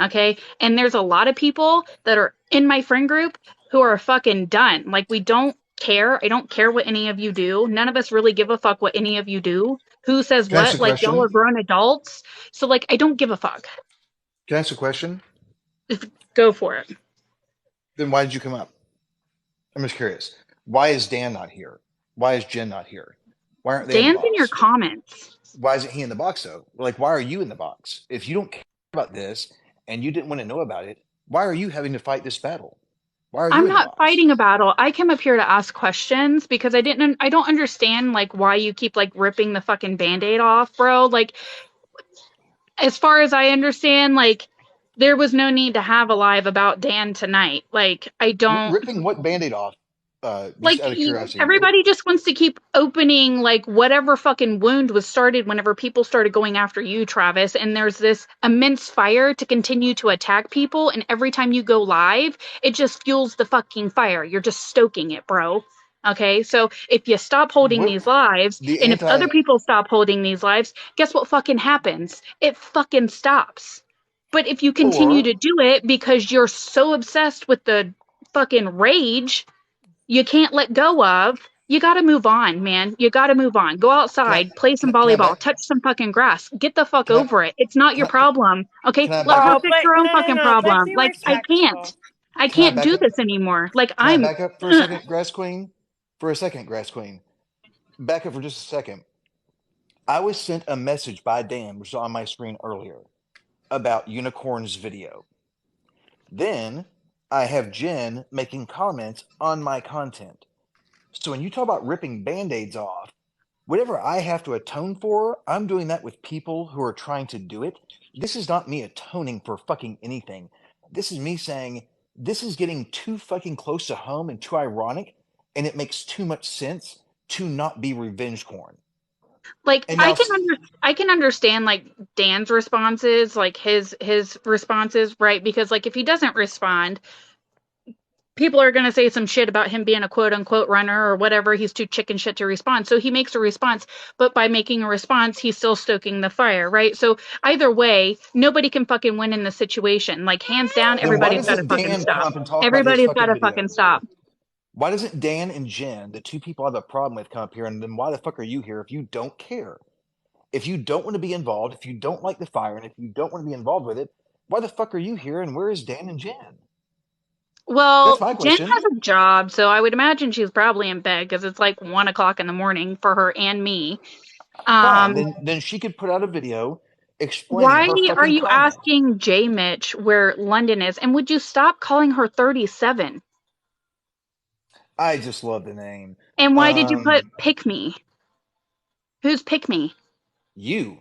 Okay. And there's a lot of people that are in my friend group who are fucking done. Like, we don't care. I don't care what any of you do. None of us really give a fuck what any of you do. Who says Can I ask what? a Like, y'all question? are grown adults. So, like, I don't give a fuck. Can I ask a question? Go for it. Then why did you come up? I'm just curious. Why is Dan not here? Why is Jen not here? Why aren't they in the Dan's in your box? comments. Why isn't he in the box though? Like, why are you in the box? If you don't care about this and you didn't want to know about it, why are you having to fight this battle? Why are you I'm in the not box? fighting a battle. I came up here to ask questions because I don't understand like why you keep like ripping the fucking band-aid off, bro. Like, as far as I understand, like, there was no need to have a live about Dan tonight. Like, I don't Ripping what band-aid off? Just like out of curiosity. everybody just wants to keep opening like whatever fucking wound was started whenever people started going after you, Travis. And there's this immense fire to continue to attack people. And every time you go live, it just fuels the fucking fire. You're just stoking it, bro. Okay, so if you stop holding What these lives, the and if other anti people stop holding these lives, guess what fucking happens? It fucking stops. But if you continue or to do it because you're so obsessed with the fucking rage you can't let go of, you got to move on, man. You got to move on. Go can I outside, play some can I volleyball, back touch some fucking grass. Get the fuck can I over it. It's not can your I problem. Okay? can I Let back her up? Oh, fix but her own no, no, fucking no. But problem. be Like, I respectful. can't. I Can I can't back do up? this anymore. Like, Can I I'm back up for a second, Grass Queen? For a second, Grass Queen. Back up for just a second. I was sent a message by Dan, which was on my screen earlier, about Unicorn's video. Then I have Jen making comments on my content. So when you talk about ripping band-aids off, whatever I have to atone for, I'm doing that with people who are trying to do it. This is not me atoning for fucking anything. This is me saying this is getting too fucking close to home and too ironic, and it makes too much sense to not be revenge corn. like And now, I can understand like Dan's responses, like his responses, right? Because like if he doesn't respond, people are going to say some shit about him being a quote unquote runner or whatever. He's too chicken shit to respond. So he makes a response, but by making a response, he's still stoking the fire, right? So either way, nobody can fucking win in the situation. Like, hands down, Then why everybody's got to doesn't fucking Dan come stop. up and talk about this Everybody's got fucking to fucking video? stop. Why doesn't Dan and Jen, the two people I have a problem with, come up here? And then why the fuck are you here if you don't care? If you don't want to be involved, if you don't like the fire, and if you don't want to be involved with it, why the fuck are you here? And where is Dan and Jen? That's Well, my Jen question. has a job, so I would imagine she's probably in bed because it's like 1 o'clock in the morning for her and me. Fine. Um, Then she could put out a video explaining why her are fucking you comment. asking J Mitch where London is? And would you stop calling her 37? I just love the name. And why did you put Um, pick me? Who's pick me? you.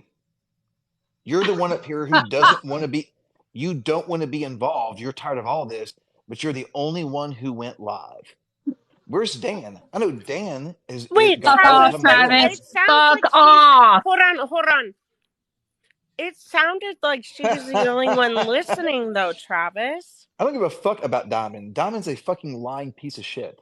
You're the one up here who doesn't want to be. You don't want to be involved. You're tired of all this, but you're the only one who went live. Where's Dan? I know Dan is Wait, got Fuck told to off, Travis, come to Travis. work. it sounds Fuck like she's. off. Hold on. It sounded like she's the only one listening, though, Travis. I don't give a fuck about Diamond. Diamond's a fucking lying piece of shit.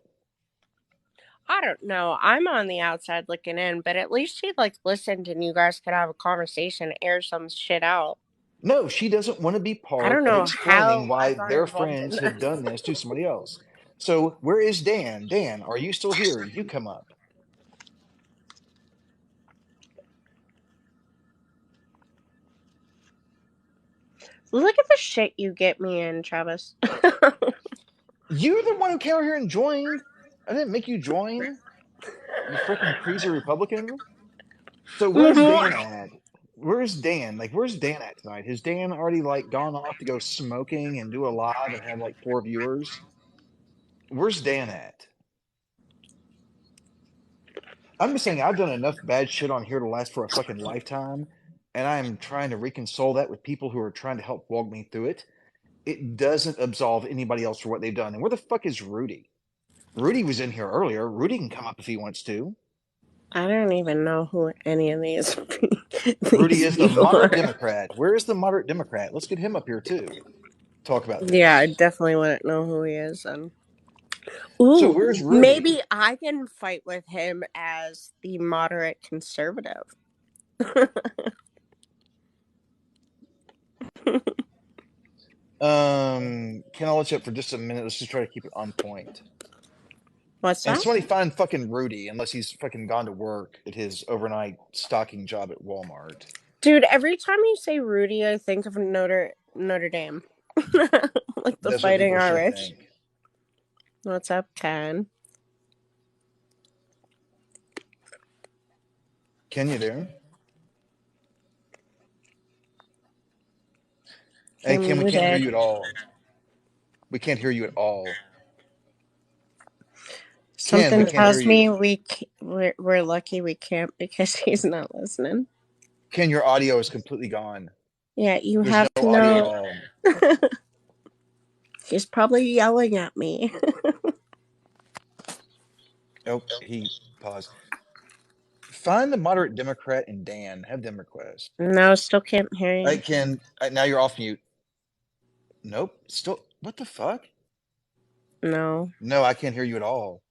I don't know. I'm on the outside looking in, but at least she like listened and you guys could have a conversation, air some shit out. No, she doesn't want to be I part don't of know explaining how I why got their involved in friends have this. done this to somebody else. So where is Dan? Dan, are you still here? You come up. Look at the shit you get me in, Travis. You're the one who came over here and joined. I didn't make you join. You freaking crazy Republican. So where's Dan at? Where's Dan? Like, where's Dan at tonight? Has Dan already like gone off to go smoking and do a live and have like 4 viewers? Where's Dan at? I'm just saying I've done enough bad shit on here to last for a fucking lifetime, and I'm trying to reconcile that with people who are trying to help walk me through it. It doesn't absolve anybody else for what they've done. And where the fuck is Rudy? Rudy was in here earlier. Rudy can come up if he wants to. I don't even know who any of these, Rudy these is the people moderate are. Democrat. Where is the moderate Democrat? Let's get him up here too. Talk about Yeah, I this. definitely wouldn't know who he is. And So ooh, where's Rudy? maybe I can fight with him as the moderate conservative. Can I let you up for just a minute? Let's just try to keep it on point. What's And that? somebody find fucking Rudy, unless he's fucking gone to work at his overnight stocking job at Walmart. Dude, every time you say Rudy, I think of Notre Dame. Like the That's what Fighting people should Irish. think. What's up, Ken? Can you there? Hey, You're Kim, we can't hear muted. you at all. We can't hear you at all. Ken, we Something can't hear tells me you. we're lucky we can't because he's not listening. Ken, your audio is completely gone. Yeah, you There's have to no audio at know. all. He's probably yelling at me. Oh, he paused. Find the moderate Democrat and Dan. Have them request. No, still can't hear Hey, you. Ken, now you're off mute. Nope. Still, what the fuck? No. No, I can't hear you at all.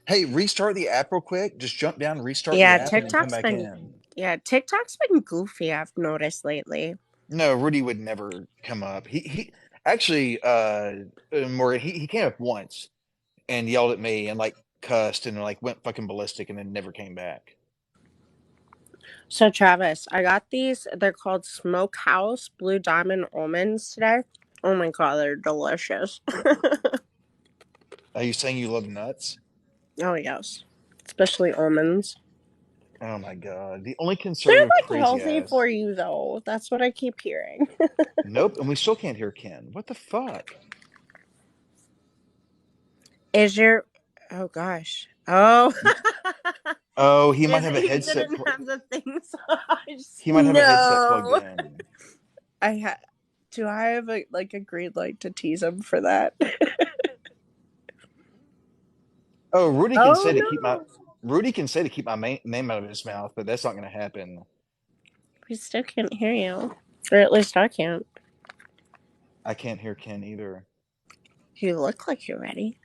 Hey, restart the app real quick. Just jump down, restart the Yeah, app, and then come back in. TikTok's been goofy, I've noticed lately. No, Rudy would never come up. He actually Morgan, he came up once and yelled at me and like cussed and like went fucking ballistic and then never came back. So Travis, I got these. They're called Smokehouse Blue Diamond Almonds today. Oh my god, they're delicious. Are you saying you love nuts? Oh yes, especially almonds. Oh my god. The only They're conservative like crazy healthy ass. for you though. That's what I keep hearing. Nope, and we still can't hear Ken. What the fuck? Is your oh gosh. Oh Oh, he might Is have it, a he headset. didn't have the things. He might have a headset plugged No. in. Do I have a green light to tease him for that? Oh, Rudy can say to keep my no. Rudy can say to keep my name out of his mouth, but that's not going to happen. We still can't hear you. Or at least I can't. I can't hear Ken either. You look like you're ready.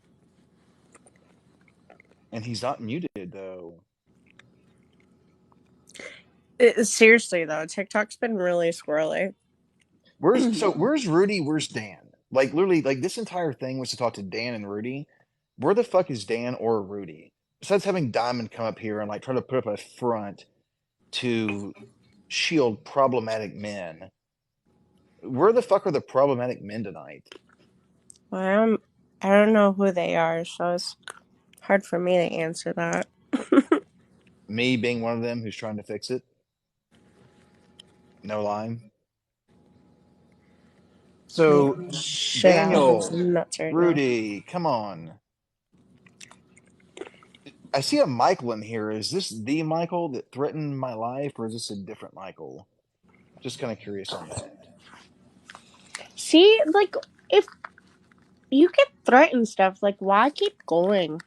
And he's not muted, though. Seriously, though, TikTok's been really squirrely. Where's Rudy? Where's Dan? Like, literally, like, this entire thing was to talk to Dan and Rudy. Where the fuck is Dan or Rudy? Besides having Diamond come up here and, like, try to put up a front to shield problematic men. Where the fuck are the problematic men tonight? Well, I don't know who they are, so it's hard for me to answer that. Me being one of them who's trying to fix it. No lie. So, Shit, Alex, Daniel, nuts right now. Rudy, come on. I see a Michael in here. Is this the Michael that threatened my life, or is this a different Michael? Just kind of curious on that. See, like, if you get threatened stuff, like, why keep going?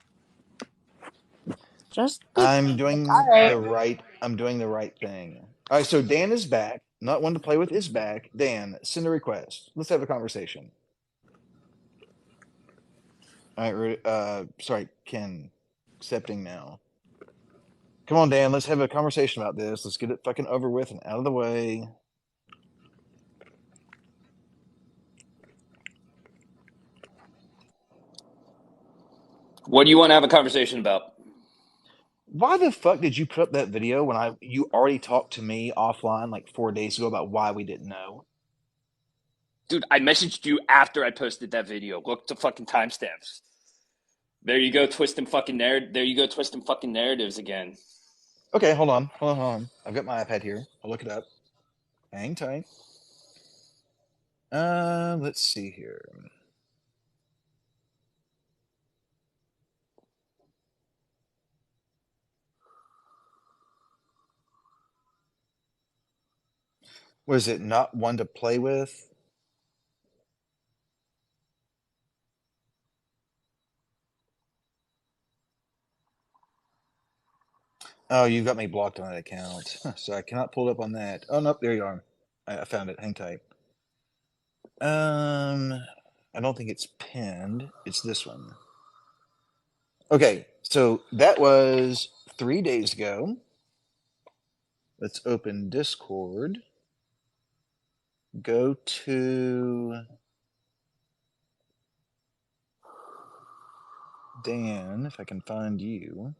Just I'm doing alright. I'm doing the right thing. All right, so Dan is back. Not one to play with is back. Dan, send a request. Let's have a conversation. All right, sorry, Ken, accepting now. Come on, Dan, let's have a conversation about this. Let's get it fucking over with and out of the way. What do you want to have a conversation about? Why the fuck did you put up that video when you already talked to me offline like 4 days ago about why we didn't know? Dude, I messaged you after I posted that video. Look the fucking timestamps. There you go, twisting fucking narratives again. Okay, hold on. I've got my iPad here. I'll look it up. Hang tight. Let's see here. Was it not one to play with? Oh, you got me blocked on that account. So I cannot pull it up on that. Oh, nope, there you are. I found it. Hang tight. I don't think it's pinned. It's this one. Okay, so that was 3 days ago. Let's open Discord. Go to Dan, if I can find you.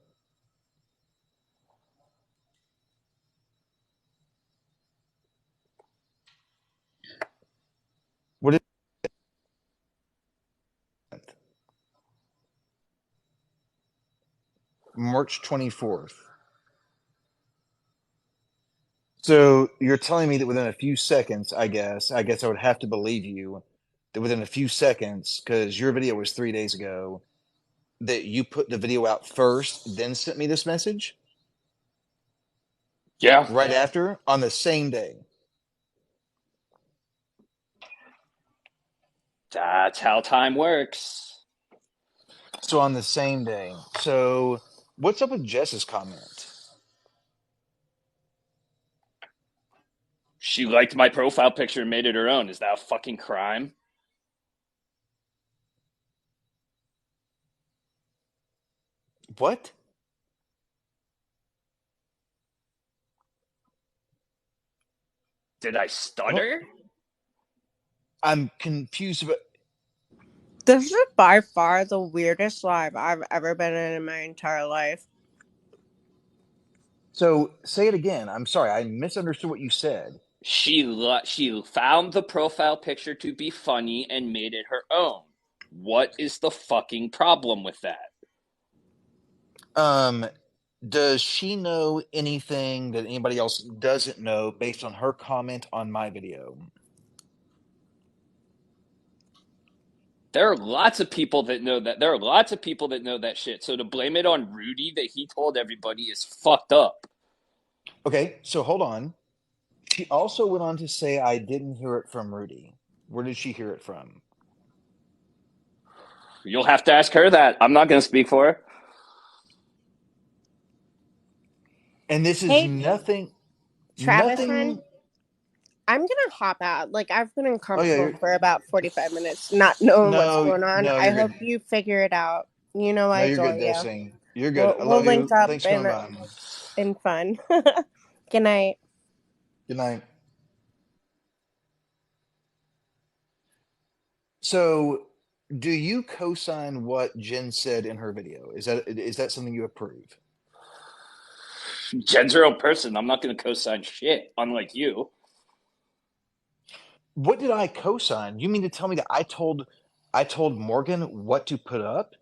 What is it? March 24th. So you're telling me that within a few seconds, I guess I would have to believe you that within a few seconds, because your video was 3 days ago, that you put the video out first, then sent me this message? Yeah. Right after? On the same day? That's how time works. So on the same day. So what's up with Jess's comment? She liked my profile picture and made it her own. Is that a fucking crime? What? Did I stutter? I'm confused about. This is by far the weirdest live I've ever been in my entire life. So say it again. I'm sorry, I misunderstood what you said. She found the profile picture to be funny and made it her own. What is the fucking problem with that? Does she know anything that anybody else doesn't know based on her comment on my video? There are lots of people that know that. There are lots of people that know that shit. So to blame it on Rudy that he told everybody is fucked up. Okay, so hold on. She also went on to say I didn't hear it from Rudy. Where did she hear it from? You'll have to ask her that. I'm not going to speak for her. And this is Hey, nothing. Travis, nothing. man, I'm gonna hop out. Like, I've been Oh yeah, uncomfortable for about 45 minutes, not knowing what's no, going on. no, I you're hope good. you figure it out. You know No, I you're adore good, you. Destiny. You're good. I We'll love link you. up Thanks for coming by. in fun. Good night. Good night. So, do you co-sign what Jen said in her video? Is that something you approve? Jen's a real person. I'm not going to co-sign shit, unlike you. What did I co-sign? You mean to tell me that I told Morgan what to put up?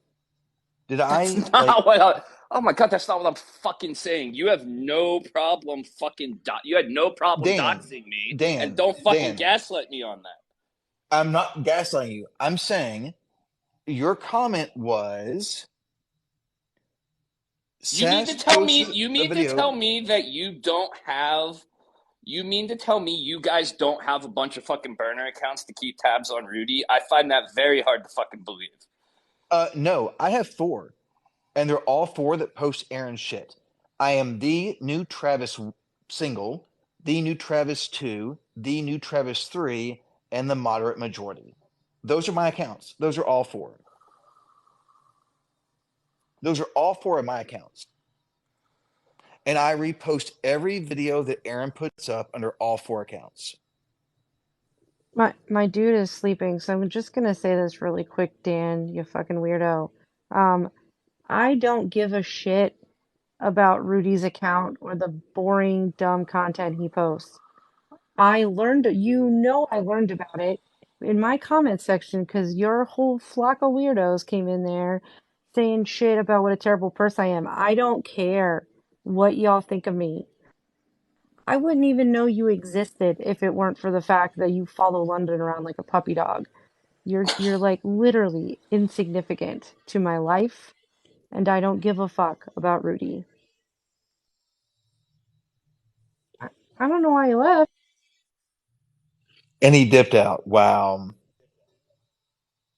Did That's I like not what I. Oh my god, that's not what I'm fucking saying. You have no problem fucking. You had no problem Dan, doxing me, and Dan, don't fucking Dan? gaslight me on that. I'm not gaslighting you. I'm saying your comment was You mean to Sass tell me? posted You a mean to tell video. me that you don't have? You mean to tell me you guys don't have a bunch of fucking burner accounts to keep tabs on Rudy? I find that very hard to fucking believe. No, I have four, and they're all four that post Aaron shit. I am the new Travis single, the new Travis 2, the new Travis 3, and the moderate majority. Those are my accounts. Those are all four. Those are all four of my accounts. And I repost every video that Aaron puts up under all four accounts. My dude is sleeping, so I'm just gonna say this really quick, Dan, you fucking weirdo. Um, I don't give a shit about Rudy's account or the boring, dumb content he posts. I learned about it in my comment section because your whole flock of weirdos came in there saying shit about what a terrible person I am. I don't care what y'all think of me. I wouldn't even know you existed if it weren't for the fact that you follow London around like a puppy dog. You're like literally insignificant to my life, and I don't give a fuck about Rudy. I, I don't know why he left. And he dipped out. Wow.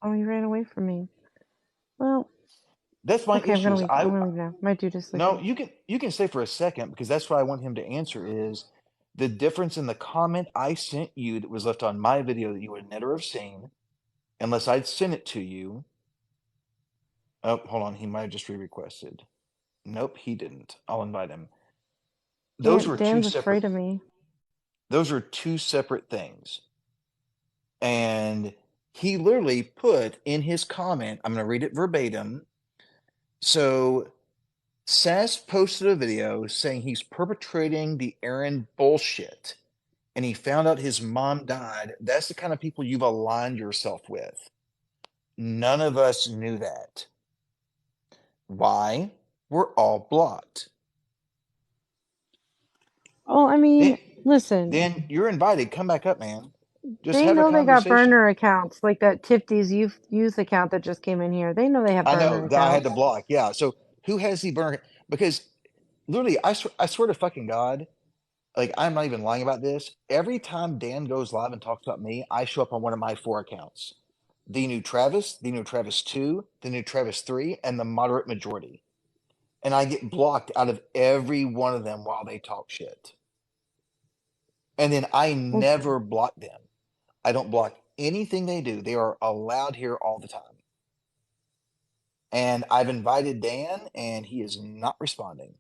Oh, he ran away from me. Well, That's my okay, I'm issue gonna is leave. I'm I gonna leave now. My dude is no, sleeping. you can stay for a second because that's what I want him to answer is the difference in the comment I sent you that was left on my video that you would never have seen unless I'd sent it to you. Oh, hold on, he might have just re-requested. Nope, he didn't. I'll invite him. Those were two Dan's separate afraid of me. those are two separate things. And he literally put in his comment, I'm going to read it verbatim. So Sass posted a video saying he's perpetrating the Aaron bullshit and he found out his mom died. That's the kind of people you've aligned yourself with. None of us knew that. Why? We're all blocked. Oh, I Then, mean, listen, then you're invited. Come back up, man. Just they have a know they got conversation. burner accounts, like that Tipty's youth account that just came in here. They know they have I know burner that I had to accounts. block. Yeah. So who has the burner? Because literally, I swear to fucking God, like I'm not even lying about this. Every time Dan goes live and talks about me, I show up on one of my four accounts. The new Travis, the new Travis 2, the new Travis 3, and the moderate majority. And I get blocked out of every one of them while they talk shit. And then I Well, never block them. I don't block anything they do. They are allowed here all the time. And I've invited Dan, and he is not responding.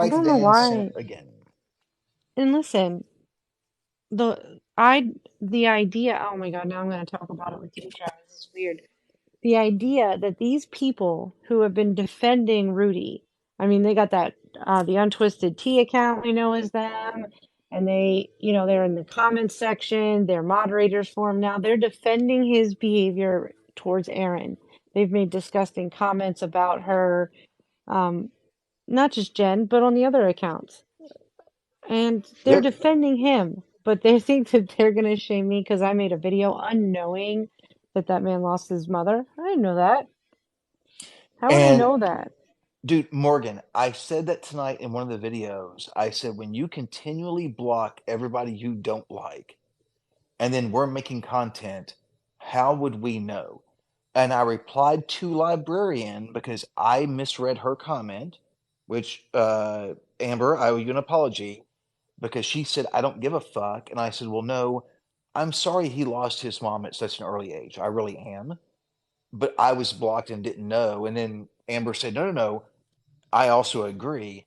I Invite to don't know Dan sent why. again. And listen, the I the idea. Oh my God, now I'm going to talk about it with you, Travis. This is weird. The idea that these people who have been defending Rudy, I mean, they got that the Untwisted Tea account we know is them, and they're in the comments section, they're moderators for him now. They're defending his behavior towards Aaron. They've made disgusting comments about her, um, not just Jen, but on the other accounts, and they're Yep. defending him. But they think that they're gonna shame me because I made a video unknowing that that man lost his mother. I didn't know that. How would I And know that? dude, Morgan, I said that tonight in one of the videos. I said, when you continually block everybody you don't like, and then we're making content, how would we know? And I replied to Librarian because I misread her comment, which, Amber, I owe you an apology. because she said, I don't give a fuck. And I said, well, no, I'm sorry he lost his mom at such an early age. I really am. But I was blocked and didn't know. And then Amber said, no, no, no. I also agree.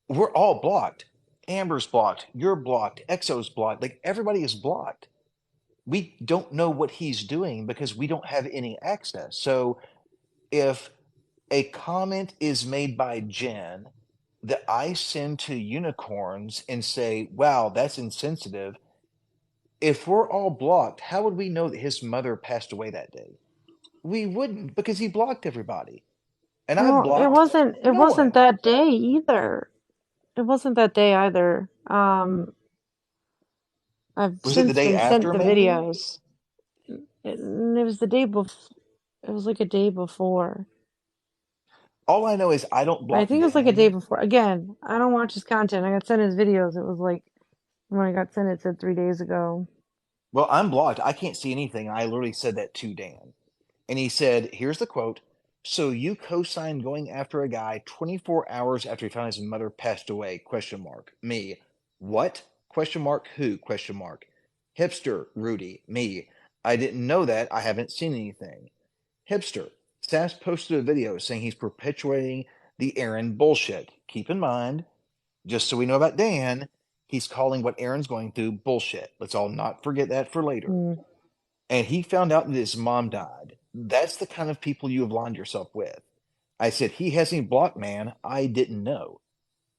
We're all blocked. Amber's blocked. You're blocked. Exo's blocked. Like everybody is blocked. We don't know what he's doing because we don't have any access. So if a comment is made by Jen that I send to unicorns and say, wow, that's insensitive. If we're all blocked, how would we know that his mother passed away that day? We wouldn't because he blocked everybody. And I've Well, it blocked wasn't it no wasn't one. that day either. It wasn't that day either. I've Was it the since day been sent after, the maybe? videos. It was the day before. It was like a day before. All I know is I don't I block think it was like a day Dan. before. Again, I don't watch his content. I got sent his videos. It was like when I got sent it said 3 days ago. Well, I'm blocked. I can't see anything. I literally said that to Dan. And he said, here's the quote. So you co-signed going after a guy 24 hours after he found his mother passed away? Question mark. Me. What? Question mark. Who? Question mark. Hipster. Rudy. Me. I didn't know that. I haven't seen anything. Hipster. Sass posted a video saying he's perpetuating the Aaron bullshit. Keep in mind, just so we know about Dan, he's calling what Aaron's going through bullshit. Let's all not forget that for later. Mm. And he found out that his mom died. That's the kind of people you have lined yourself with. I said, he has me blocked, man. I didn't know.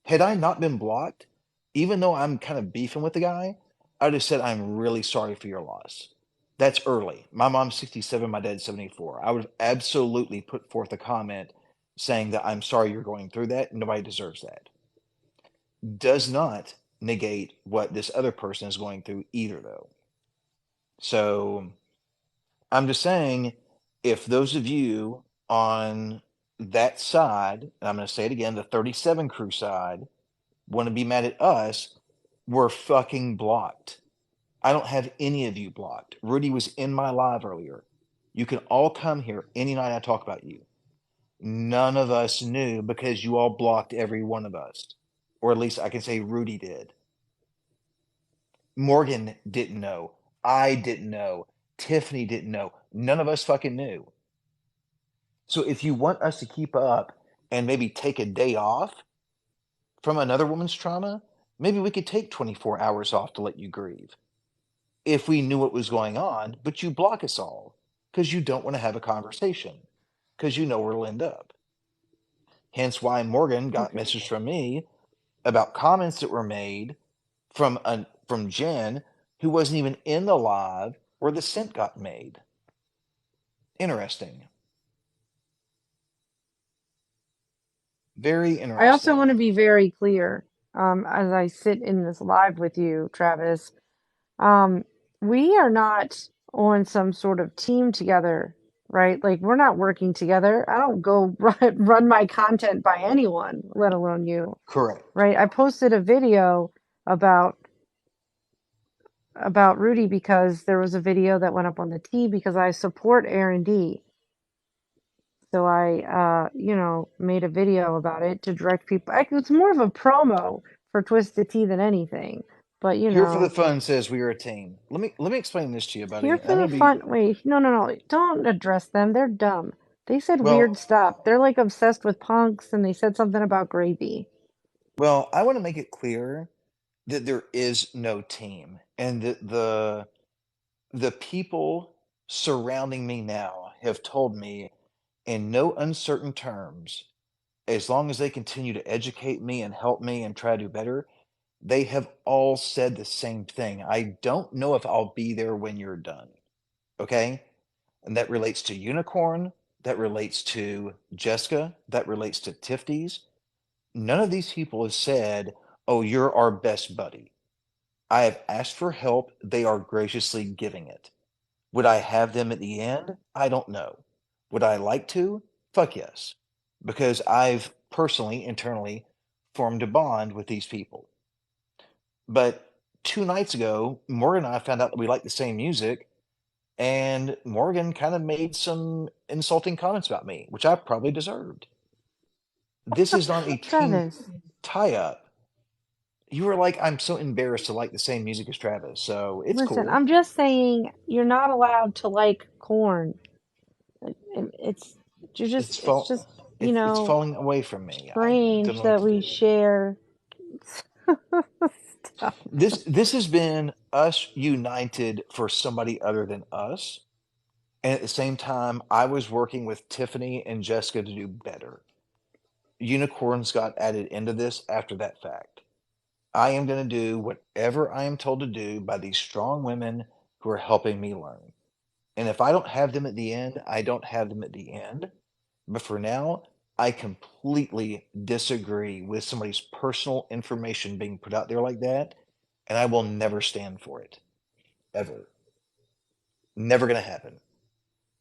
Had I not been blocked, even though I'm kind of beefing with the guy, I'd have said, I'm really sorry for your loss. That's early. My mom's 67, my dad's 74. I would have absolutely put forth a comment saying that I'm sorry you're going through that. Nobody deserves that. Does not negate what this other person is going through either, though. So I'm just saying, if those of you on that side, and I'm going to say it again, the 37 crew side, want to be mad at us, we're fucking blocked. I don't have any of you blocked. Rudy was in my live earlier. You can all come here any night I talk about you. None of us knew because you all blocked every one of us. Or at least I can say Rudy did. Morgan didn't know. I didn't know. Tiffany didn't know. None of us fucking knew. So if you want us to keep up and maybe take a day off from another woman's trauma, maybe we could take 24 hours off to let you grieve. If we knew what was going on, but you block us all because you don't want to have a conversation because you know where it'll end up. Hence why Morgan got Okay. messages from me about comments that were made from Jen, who wasn't even in the live where the scent got made. Interesting. Very I also interesting. want to be very clear, as I sit in this live with you, Travis. We are not on some sort of team together, right? Like we're not working together. I don't go run my content by anyone, let alone you, Correct. right? I posted a video about Rudy because there was a video that went up on the T because I support Aaron D. So I, made a video about it to direct people. It's more of a promo for Twisted Tea than anything. But Here for the fun says we are a team. Let me explain this to you, here buddy. for I'm the gonna be fun. Wait, no. Don't address them. They're dumb. They said weird well. stuff. They're like obsessed with punks, and they said something about gravy. Well, I want to make it clear that there is no team, and that the people surrounding me now have told me in no uncertain terms, as long as they continue to educate me and help me and try to do better, they have all said the same thing. I don't know if I'll be there when you're done. Okay? And that relates to Unicorn, that relates to Jessica, that relates to Tifties. None of these people have said, oh, you're our best buddy. I have asked for help. They are graciously giving it. Would I have them at the end? I don't know. Would I like to? Fuck yes. Because I've personally, internally, formed a bond with these people. But 2 nights ago, Morgan and I found out that we like the same music, and Morgan kind of made some insulting comments about me, which I probably deserved. This is not a team Travis, tie up. You were like, I'm so embarrassed to like the same music as Travis, so it's Listen, cool. I'm just saying you're not allowed to like corn. It's It's it's fall, just, you it's know, falling away from me. I don't strange know what that to we do. share stuff. This has been us united for somebody other than us. And at the same time, I was working with Tiffany and Jessica to do better. Unicorns got added into this after that fact. I am going to do whatever I am told to do by these strong women who are helping me learn. And if I don't have them at the end, I don't have them at the end. But for now, I completely disagree with somebody's personal information being put out there like that. And I will never stand for it. Ever. Never going to happen.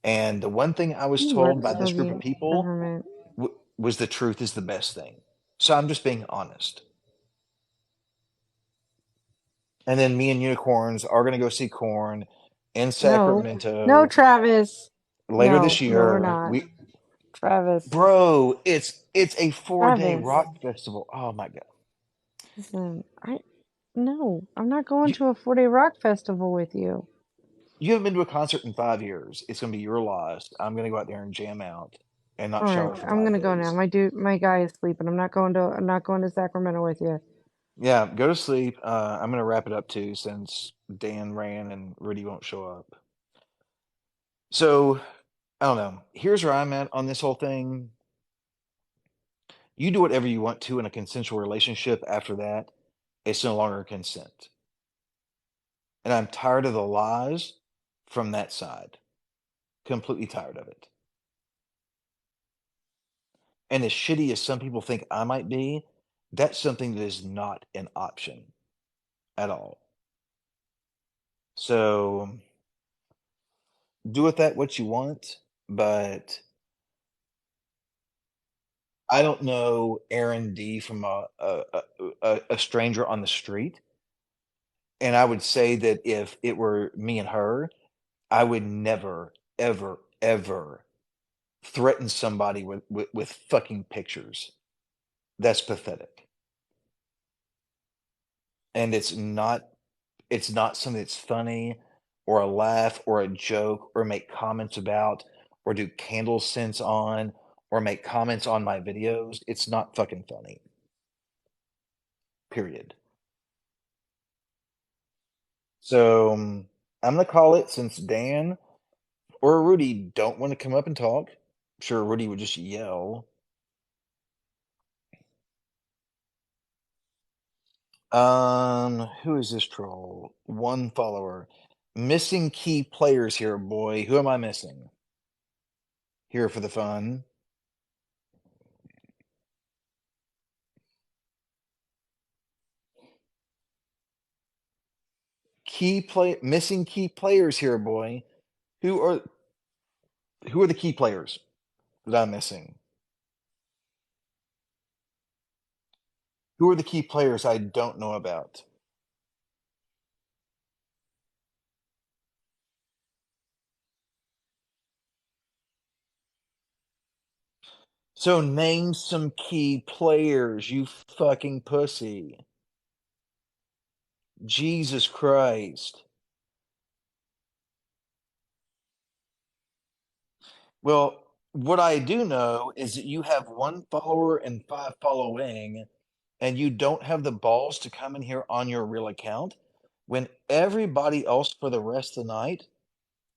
And the one thing I was You work told by for this group of the people government. was the truth is the best thing. So I'm just being honest. And then me and Unicorns are going to go see Corn in No. No, Sacramento Travis. later this No, no, we're year. not. Travis. Bro, it's a 4 day Travis. rock festival. Oh my god. Listen, no, I'm not going You to a 4-day rock festival with you. you haven't been to a concert in 5 years. It's gonna be your loss. I'm gonna go out there and jam out and not All right, shower for I'm five gonna go now. days. My guy is sleeping. I'm not going to Sacramento with you. Yeah, go to sleep. I'm gonna wrap it up too since Dan ran and Rudy won't show up. So I don't know. Here's where I'm at on this whole thing. You do whatever you want to in a consensual relationship after that. It's no longer consent. And I'm tired of the lies from that side. Completely tired of it. And as shitty as some people think I might be, that's something that is not an option at all. So do with that what you want, but I don't know Aaron D from a stranger on the street. And I would say that if it were me and her, I would never, ever, ever threaten somebody with fucking pictures. That's pathetic. And it's not something that's funny or a laugh or a joke or make comments about or do candle scents on or make comments on my videos. It's not fucking funny. Period. So I'm gonna call it since Dan or Rudy don't want to come up and talk. I'm sure Rudy would just yell. Who is this troll? One follower. Missing key players here, boy. Who am I missing? Here for the fun. Missing key players here, boy. Who are who are the key players that I'm missing? Who are the key players I don't know about? So name some key players, you fucking pussy. Jesus Christ. Well, what I do know is that you have one follower and five following, and you don't have the balls to come in here on your real account when everybody else for the rest of the night,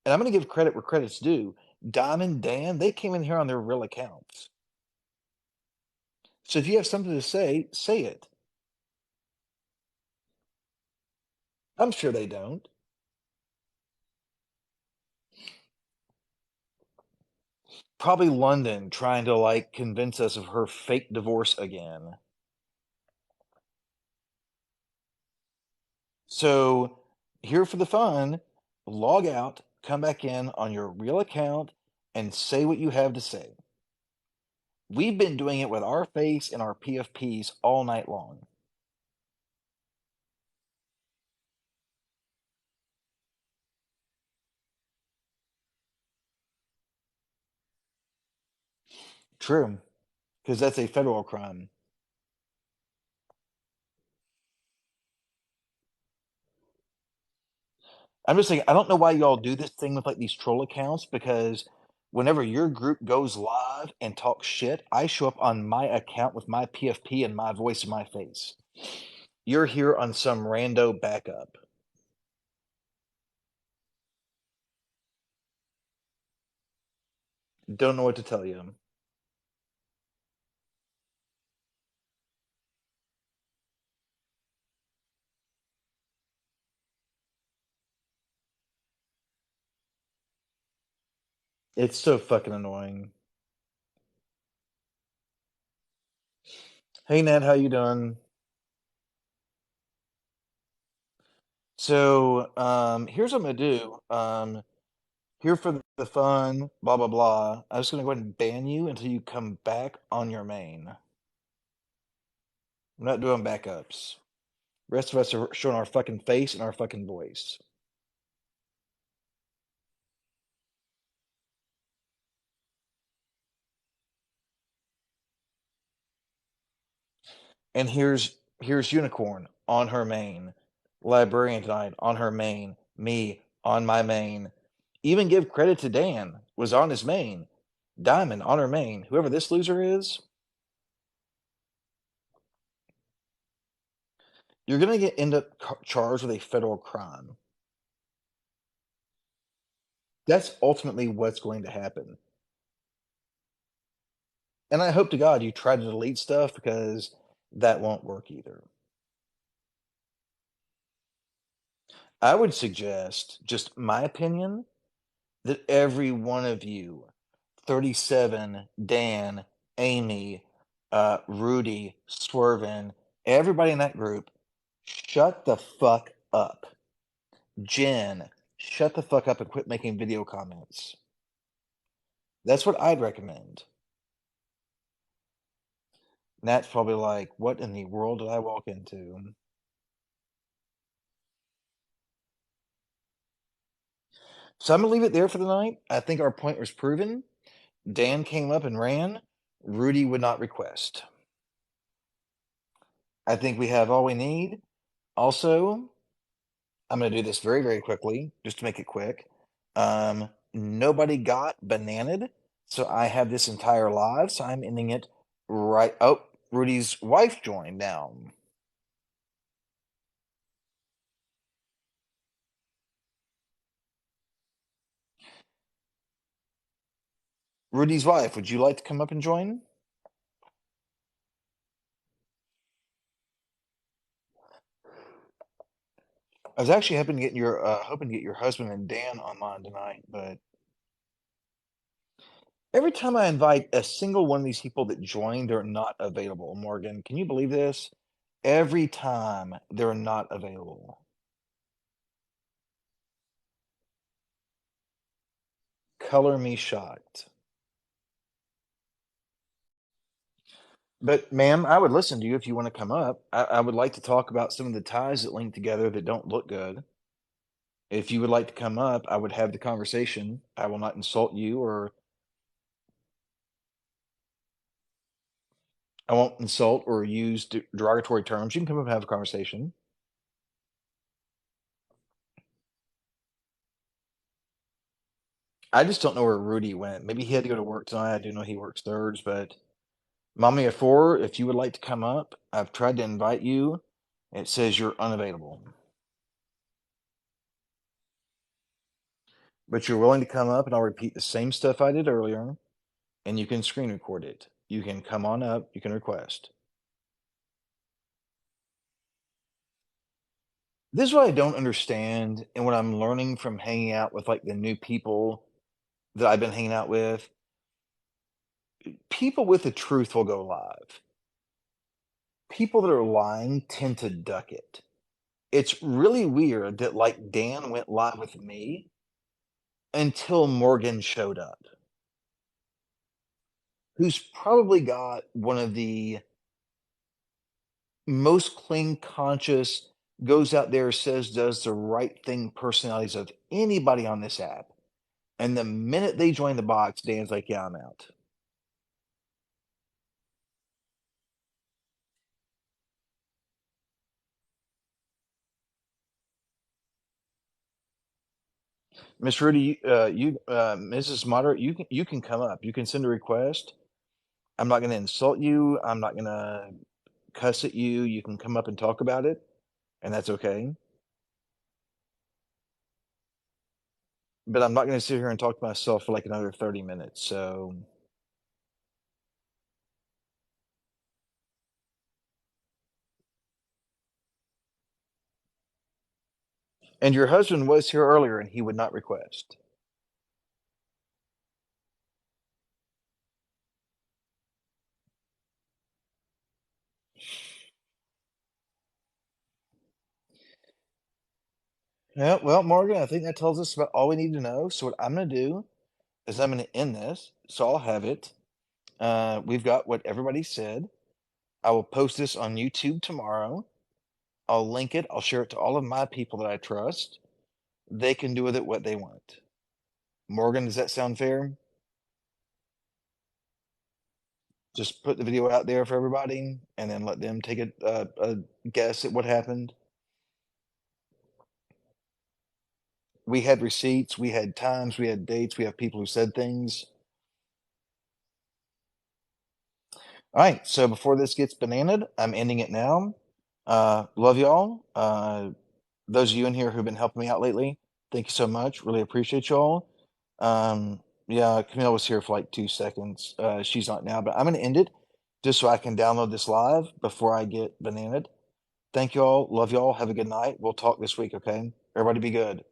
and I'm going to give credit where credit's due, Diamond Dan, they came in here on their real accounts. So if you have something to say it. I'm sure they don't. Probably London trying to like convince us of her fake divorce again. So here for the fun, log out, come back in on your real account, and say what you have to say. We've been doing it with our face and our PFPs all night long. True, because that's a federal crime. I'm just saying, I don't know why y'all do this thing with like these troll accounts, because whenever your group goes live and talks shit, I show up on my account with my PFP and my voice and my face. You're here on some rando backup. Don't know what to tell you. It's so fucking annoying. Hey Ned, how you doing? So, here's what I'm gonna do. Here for the fun, blah blah blah. I'm just gonna go ahead and ban you until you come back on your main. I'm not doing backups. Rest of us are showing our fucking face and our fucking voice. And here's Unicorn on her main, Librarian tonight on her main, me on my main. Even give credit to Dan was on his main, Diamond on her main. Whoever this loser is, you're gonna end up charged with a federal crime. That's ultimately what's going to happen. And I hope to God you try to delete stuff, because that won't work either. I would suggest, just my opinion, that every one of you, 37, Dan, Amy, Rudy, Swervin, everybody in that group, shut the fuck up. Jen, shut the fuck up and quit making video comments. That's what I'd recommend. Nat's probably like, what in the world did I walk into? So I'm gonna leave it there for the night. I think our point was proven. Dan came up and ran. Rudy would not request. I think we have all we need. Also, I'm going to do this very, very quickly, just to make it quick. Nobody got bananaed, so I have this entire live, so I'm ending it right. Oh, Rudy's wife joined now. Rudy's wife, would you like to come up and join? I was actually hoping to get your husband and Dan online tonight, but every time I invite a single one of these people that join, they're not available. Morgan, can you believe this? Every time they're not available. Color me shocked. But, ma'am, I would listen to you if you want to come up. I would like to talk about some of the ties that link together that don't look good. If you would like to come up, I would have the conversation. I will not insult you, or I won't insult or use derogatory terms. You can come up and have a conversation. I just don't know where Rudy went. Maybe he had to go to work tonight. I do know he works thirds, but Mommy of Four, if you would like to come up, I've tried to invite you. It says you're unavailable. But you're willing to come up, and I'll repeat the same stuff I did earlier, and you can screen record it. You can come on up, you can request. This is what I don't understand, and what I'm learning from hanging out with like the new people that I've been hanging out with. People with the truth will go live. People that are lying tend to duck it. It's really weird that like Dan went live with me until Morgan showed up, who's probably got one of the most clean conscious, goes out there, says, does the right thing personalities of anybody on this app. And the minute they join the box, Dan's like, yeah, I'm out. Miss Rudy, Mrs. Moderate, you can come up. You can send a request. I'm not going to insult you. I'm not going to cuss at you. You can come up and talk about it, and that's okay. But I'm not going to sit here and talk to myself for like another 30 minutes. So, and your husband was here earlier, and he would not request. Yeah, well, Morgan, I think that tells us about all we need to know. So what I'm going to do is I'm going to end this. So I'll have it. We've got what everybody said. I will post this on YouTube tomorrow. I'll link it. I'll share it to all of my people that I trust. They can do with it what they want. Morgan, does that sound fair? Just put the video out there for everybody and then let them take a guess at what happened. We had receipts, we had times, we had dates, we have people who said things. All right, so before this gets bananaed, I'm ending it now. Love y'all. Those of you in here who've been helping me out lately, thank you so much. Really appreciate y'all. Yeah, Camille was here for like 2 seconds. She's not now, but I'm going to end it just so I can download this live before I get bananaed. Thank y'all. Love y'all. Have a good night. We'll talk this week, okay? Everybody be good.